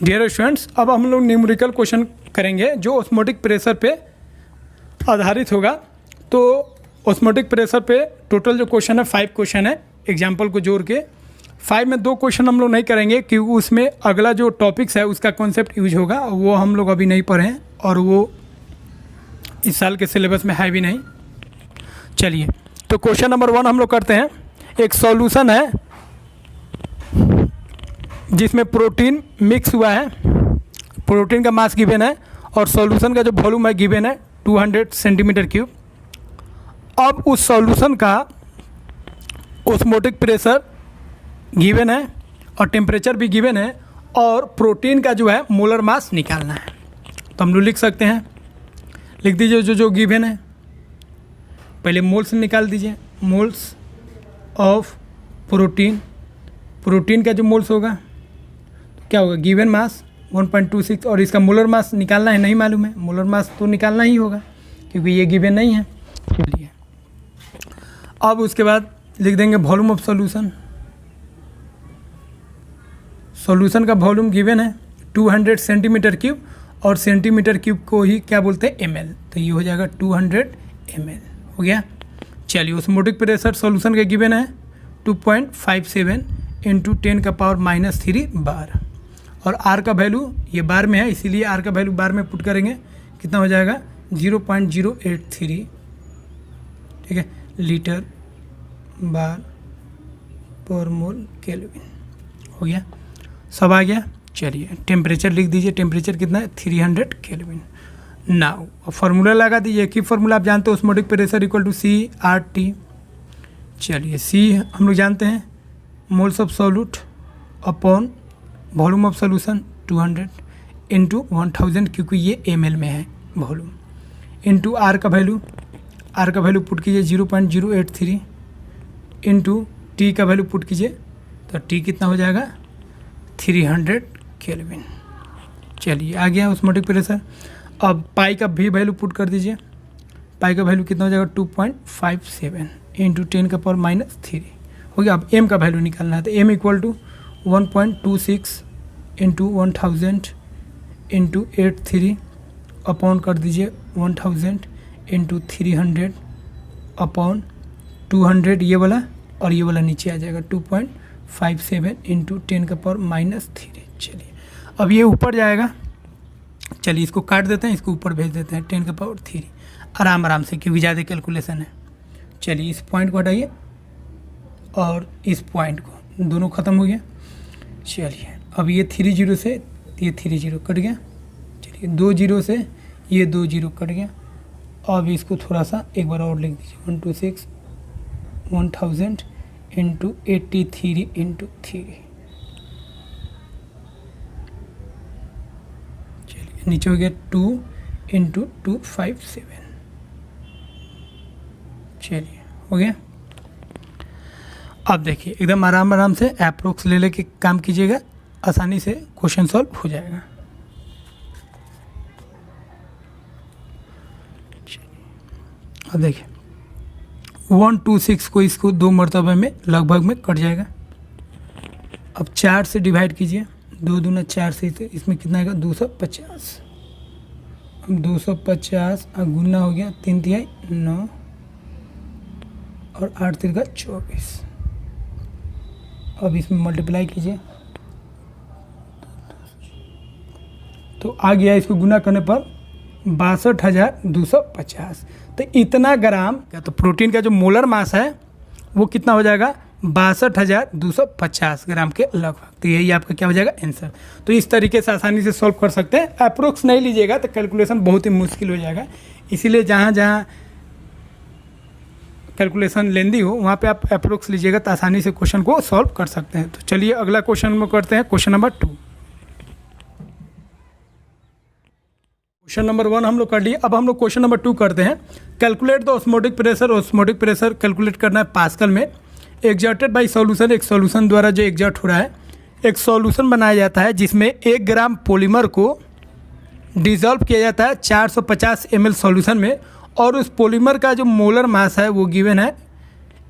A: डियर स्टूडेंट्स, अब हम लोग न्यूमेरिकल क्वेश्चन करेंगे जो ऑस्मोटिक प्रेशर पे आधारित होगा। तो ऑस्मोटिक प्रेशर पे टोटल जो क्वेश्चन है 5 क्वेश्चन है, एग्जाम्पल को जोड़ के। 5 में 2 क्वेश्चन हम लोग नहीं करेंगे क्योंकि उसमें अगला जो टॉपिक्स है उसका कॉन्सेप्ट यूज होगा, वो हम लोग अभी नहीं पढ़े हैं और वो इस साल के सिलेबस में है भी नहीं। चलिए, तो क्वेश्चन नंबर 1 हम लोग करते हैं। एक सॉल्यूशन है जिसमें प्रोटीन मिक्स हुआ है, प्रोटीन का मास गिवन है और सॉल्यूशन का जो वॉल्यूम है गिवन है 200 सेंटीमीटर क्यूब। अब उस सॉल्यूशन का ऑस्मोटिक प्रेशर गिवन है और टेम्परेचर भी गिवन है और प्रोटीन का जो है मोलर मास निकालना है। तो हम लोग लिख सकते हैं, लिख दीजिए जो गिवन है। पहले मोल्स निकाल दीजिए, मोल्स ऑफ प्रोटीन। प्रोटीन का जो मोल्स होगा तो क्या होगा, गिवन मास 1.26 और इसका मोलर मास निकालना है, नहीं मालूम है, मोलर मास तो निकालना ही होगा क्योंकि ये गिवन नहीं है। चलिए, अब उसके बाद लिख देंगे वॉल्यूम ऑफ सॉल्यूशन। सॉल्यूशन का वॉल्यूम गिवन है 200 सेंटीमीटर क्यूब और सेंटीमीटर क्यूब को ही क्या बोलते हैं, ml। तो ये हो जाएगा 200 ml। हो गया। चलिए, ऑस्मोटिक प्रेशर सॉल्यूशन का गिवन है 2.57 इंटू 10⁻³ बार और आर का वैल्यू ये बार में है, इसीलिए आर का वैल्यू बार में पुट करेंगे, कितना हो जाएगा 0.083, ठीक है, लीटर बार पर मोल केल्विन। हो गया, सब आ गया। चलिए, टेम्परेचर लिख दीजिए, टेम्परेचर कितना है 300 केल्विन। नाउ फार्मूला लगा दीजिए, की फार्मूला आप जानते हो, osmotic pressure equal to CRT। चलिए, सी हम लोग जानते हैं, moles of solute upon volume of solution 200 into 1000 क्योंकि ये ml में है वॉल्यूम, इंटू आर का वैल्यू पुट कीजिए 0.083 इंटू टी का वैल्यू पुट कीजिए तो टी कितना हो जाएगा 300 केल्विन। चलिए, आ गया ऑस्मोटिक प्रेशर। अब पाई का भी वैल्यू पुट कर दीजिए, पाई का वैल्यू कितना हो जाएगा 2.57 इंटू 10⁻³ हो गया। अब एम का वैल्यू निकालना है, तो M equal to 1.26 into 1000 into 83 upon कर दीजिए 1000 इंटू 300 अपॉन 200, ये वाला और ये वाला नीचे आ जाएगा 2.57 इंटू 10⁻³ चलिए, अब ये ऊपर जाएगा। चलिए, इसको काट देते हैं, इसको ऊपर भेज देते हैं 10⁻³ आराम से, क्योंकि ज़्यादा कैलकुलेशन है। चलिए, इस पॉइंट को हटाइए और इस पॉइंट को, दोनों ख़त्म हो गया। चलिए, अब ये 30 से ये 30 कट गया। चलिए, 20 से ये 20 कट गया। अब इसको थोड़ा सा एक बार और लिख दीजिए, 126 1000 इंटू 83 इंटू 3 नीचे हो गया 2 × 257। चलिए हो गया। अब देखिए एकदम आराम आराम से अप्रोक्स ले लेके काम कीजिएगा, आसानी से क्वेश्चन सॉल्व हो जाएगा। अब देखिए 126 को इसको 2 मरतबे में लगभग में कट जाएगा। अब 4 से डिवाइड कीजिए, 2 दूना 4 से इसमें कितना आएगा 250। अब 250 गुना हो गया 3 तिहाई 9 और 8 तिरका 24। अब इसमें मल्टीप्लाई कीजिए तो आ गया, इसको गुना करने पर 62,250। तो इतना ग्राम क्या, तो प्रोटीन का जो मोलर मास है वो कितना हो जाएगा 62,250 ग्राम के लगभग। तो यही आपका क्या हो जाएगा आंसर। तो इस तरीके से आसानी से सॉल्व कर सकते हैं। अप्रोक्स नहीं लीजिएगा तो कैलकुलेशन बहुत ही मुश्किल हो जाएगा, इसीलिए जहाँ जहाँ कैलकुलेशन लेंदी हो वहाँ पे आप अप्रोक्स लीजिएगा तो आसानी से क्वेश्चन को सॉल्व कर सकते हैं। तो चलिए अगला क्वेश्चन में करते हैं, क्वेश्चन नंबर 2। क्वेश्चन नंबर 1 हम लोग कर लिए, अब हम लोग क्वेश्चन नंबर 2 करते हैं। Calculate the osmotic pressure. Osmotic pressure calculate करना है पास्कल में। एग्जर्टेड बाई सॉल्यूशन, एक सॉल्यूशन द्वारा जो एग्जर्ट हो रहा है, एक सॉल्यूशन बनाया जाता है जिसमें 1 ग्राम पॉलीमर को डिजॉल्व किया जाता है 450 ml सॉल्यूशन में, और उस पॉलीमर का जो मोलर मास है वो गिवन है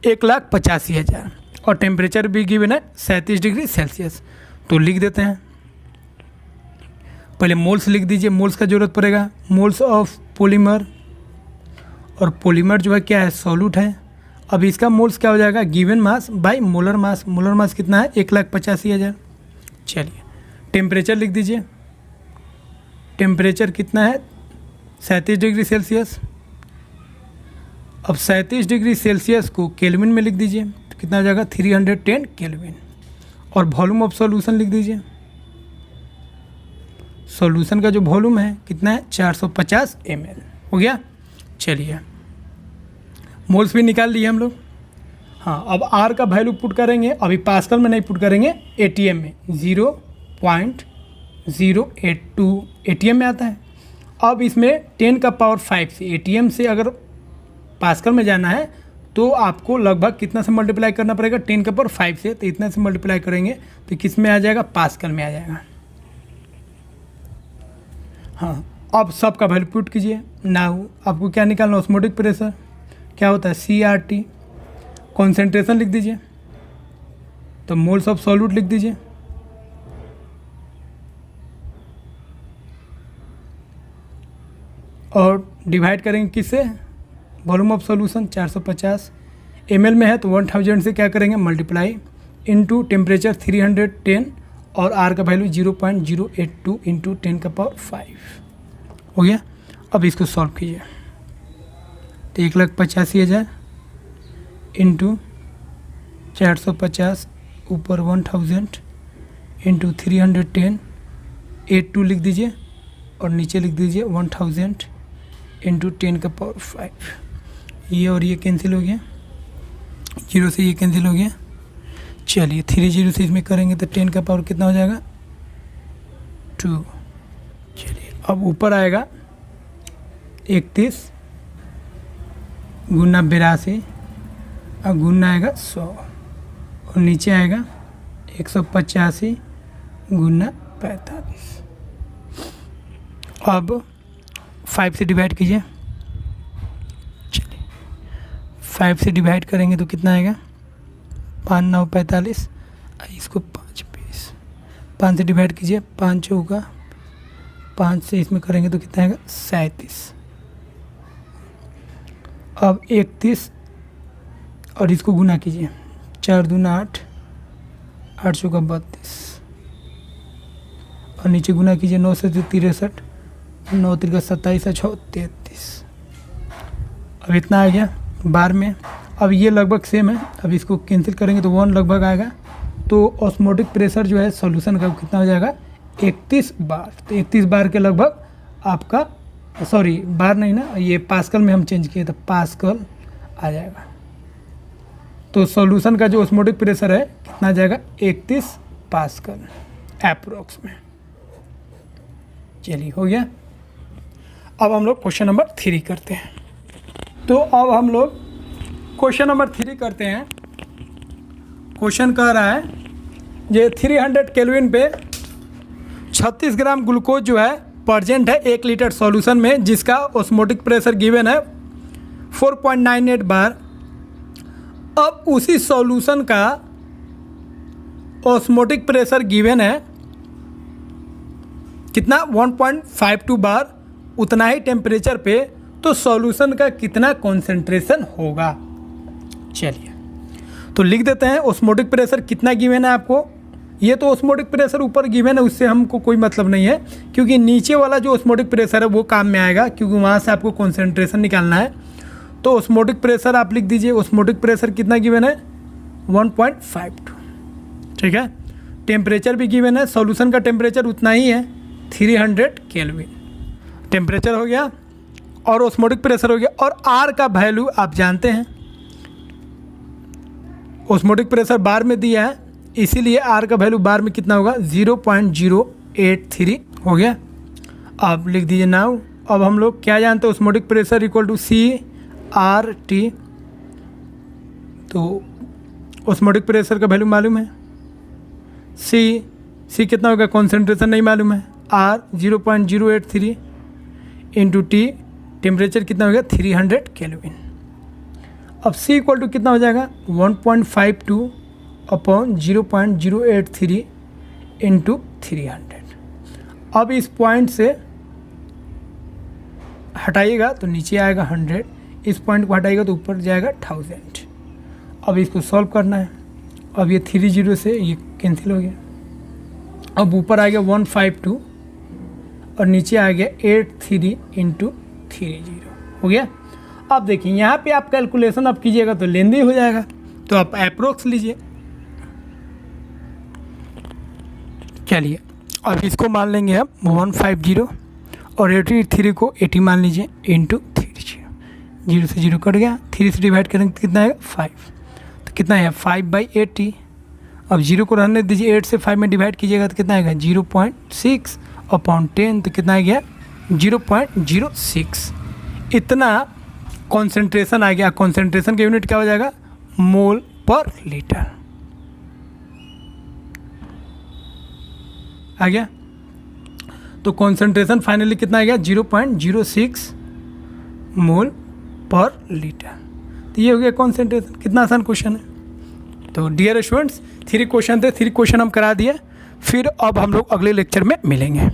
A: 1,85,000 और टेम्परेचर भी गिवन है 37 डिग्री सेल्सियस। तो लिख देते हैं, पहले मोल्स लिख दीजिए, मोल्स का ज़रूरत पड़ेगा, मोल्स ऑफ पॉलीमर, और पॉलीमर जो है क्या है सॉल्यूट है। अब इसका मोल्स क्या हो जाएगा given mass by molar mass. Molar mass कितना है 1,85,000। चलिए टेम्परेचर लिख दीजिए, टेम्परेचर कितना है 37 डिग्री सेल्सियस। अब 37 डिग्री सेल्सियस को केल्विन में लिख दीजिए, तो कितना हो जाएगा 310 केल्विन। और वॉल्यूम ऑफ सॉल्यूशन लिख दीजिए, सॉल्यूशन का जो वॉल्यूम है कितना है 450 ml। हो गया। चलिए मोल्स भी निकाल लिए हम लोग। हाँ अब आर का वैल्यू पुट करेंगे, अभी पास्कल में नहीं पुट करेंगे, एटीएम में 0.082 एटीएम में आता है। अब इसमें 10 का पावर 5 से एटीएम से अगर पास्कल में जाना है तो आपको लगभग कितना से मल्टीप्लाई करना पड़ेगा 10 का पावर 5 से, तो इतना से मल्टीप्लाई करेंगे तो किस में आ जाएगा पास्कल में आ जाएगा। हाँ अब सब का वैल्यू पुट कीजिए। नाउ आपको क्या निकालना, ऑस्मोटिक प्रेशर क्या होता है CRT। कॉन्सेंट्रेशन लिख दीजिए, तो मोल्स ऑफ सॉल्यूट लिख दीजिए, और डिवाइड करेंगे किससे वॉल्यूम ऑफ सॉल्यूशन 450 ml में है तो 1000 से क्या करेंगे मल्टीप्लाई इनटू टेम्परेचर 310 और आर का वैल्यू 0.082 इंटू 10 का पावर 5 हो गया। अब इसको सॉल्व कीजिए, तो 1,85,000 इंटू 450 ऊपर 1000 इंटू 310 82 लिख दीजिए और नीचे लिख दीजिए 1000 इंटू 10 का पावर 5। ये और ये कैंसिल हो गया, 0 से ये कैंसिल हो गया। चलिए 3 0 से इसमें करेंगे तो 10 का पावर कितना हो जाएगा 2। चलिए अब ऊपर आएगा 31 गुना 82 और गुना आएगा 100 और नीचे आएगा 185 गुना 45। अब 5 से डिवाइड कीजिए, चलिए 5 से डिवाइड करेंगे तो कितना आएगा 5 9 45, इसको 5 20, 5 से डिवाइड कीजिए 5 चौका 5 से इसमें करेंगे तो कितना आएगा 37। अब 31 और इसको गुना कीजिए, 4 दूना 8, 8 चौका 32 और नीचे गुना कीजिए 9 से 63, 9 तिरका 27 और 6 33। अब इतना आ गया बार में। अब ये लगभग सेम है, अब इसको कैंसिल करेंगे तो 1 लगभग आएगा। तो ऑस्मोटिक प्रेशर जो है सॉल्यूशन का कितना हो जाएगा 31 बार। तो 31 बार के लगभग आपका, सॉरी बार नहीं ना, ये पास्कल में हम चेंज किए तो पास्कल आ जाएगा। तो सॉल्यूशन का जो ऑस्मोटिक प्रेशर है कितना आ जाएगा 31 पास्कल अप्रोक्स में। चलिए हो गया। अब हम लोग क्वेश्चन नंबर 3 करते हैं। तो अब हम लोग क्वेश्चन नंबर 3 करते हैं। क्वेश्चन कह रहा है ये 300 केल्विन पे 36 ग्राम ग्लूकोज जो है प्रेजेंट है 1 लीटर सॉल्यूशन में, जिसका ऑस्मोटिक प्रेशर गिवन है 4.98 बार। अब उसी सॉल्यूशन का ऑस्मोटिक प्रेशर गिवन है कितना 1.52 बार, उतना ही टेम्परेचर पे, तो सॉल्यूशन का कितना कॉन्सेंट्रेशन होगा। चलिए तो लिख देते हैं ऑस्मोटिक प्रेशर कितना गिवन है आपको। ये तो ऑस्मोटिक प्रेशर ऊपर गिवन है, उससे हमको कोई मतलब नहीं है, क्योंकि नीचे वाला जो ऑस्मोटिक प्रेशर है वो काम में आएगा, क्योंकि वहाँ से आपको कॉन्सेंट्रेशन निकालना है। तो ऑस्मोटिक प्रेशर आप लिख दीजिए, ऑस्मोटिक प्रेशर कितना गिवन है 1.52, ठीक है। टेम्परेचर भी गिवन है, सॉल्यूशन का टेम्परेचर उतना ही है 300 केल्विन, टेम्परेचर हो गया और ऑस्मोटिक प्रेशर हो गया। और आर का वैल्यू आप जानते हैं, ऑस्मोटिक प्रेशर बार में दिया है, इसीलिए आर का वैल्यू बार में कितना होगा 0.083 हो गया। अब लिख दीजिए नाउ। अब हम लोग क्या जानते हैं, osmotic pressure equal to CRT। तो ऑस्मोटिक प्रेशर का वैल्यू मालूम है, C कितना होगा, कॉन्सेंट्रेशन नहीं मालूम है, R 0.083 इंटू T टेम्परेचर कितना हो गया 300 केल्विन। अब C इक्वल टू कितना हो जाएगा 1.52 अपॉन 0.083 इंटू 300। अब इस पॉइंट से हटाइएगा तो नीचे आएगा 100, इस पॉइंट को हटाइएगा तो ऊपर जाएगा 1000। अब इसको सॉल्व करना है। अब ये 30 से ये कैंसिल हो गया, अब ऊपर आ गया 152 और नीचे आ गया 83 इंटू 30 हो गया। अब देखिए यहाँ पे आप कैलकुलेशन अब कीजिएगा तो लेंदी हो जाएगा, तो आप अप्रोक्स लीजिए। चलिए अब इसको मान लेंगे हम 150 और 83 को 80 मान लीजिए इंटू 30, 0 से 0 कट गया, 3 से डिवाइड करेंगे तो कितना आएगा 5, तो कितना है 5/80। अब 0 को रहने दीजिए, 8 से 5 में डिवाइड कीजिएगा तो कितना आएगा 0.6 अपॉन 10, तो कितना आ गया 0.06। इतना कॉन्सेंट्रेशन आ गया। कॉन्सेंट्रेशन का यूनिट क्या हो जाएगा, मोल पर लीटर आ गया। तो कॉन्सेंट्रेशन फाइनली कितना आ गया 0.06 मोल पर लीटर। तो ये हो गया कॉन्सेंट्रेशन। कितना आसान क्वेश्चन है। तो डियर स्टूडेंट्स 3 क्वेश्चन थे, 3 क्वेश्चन हम करा दिए। फिर अब हम लोग अगले लेक्चर में मिलेंगे।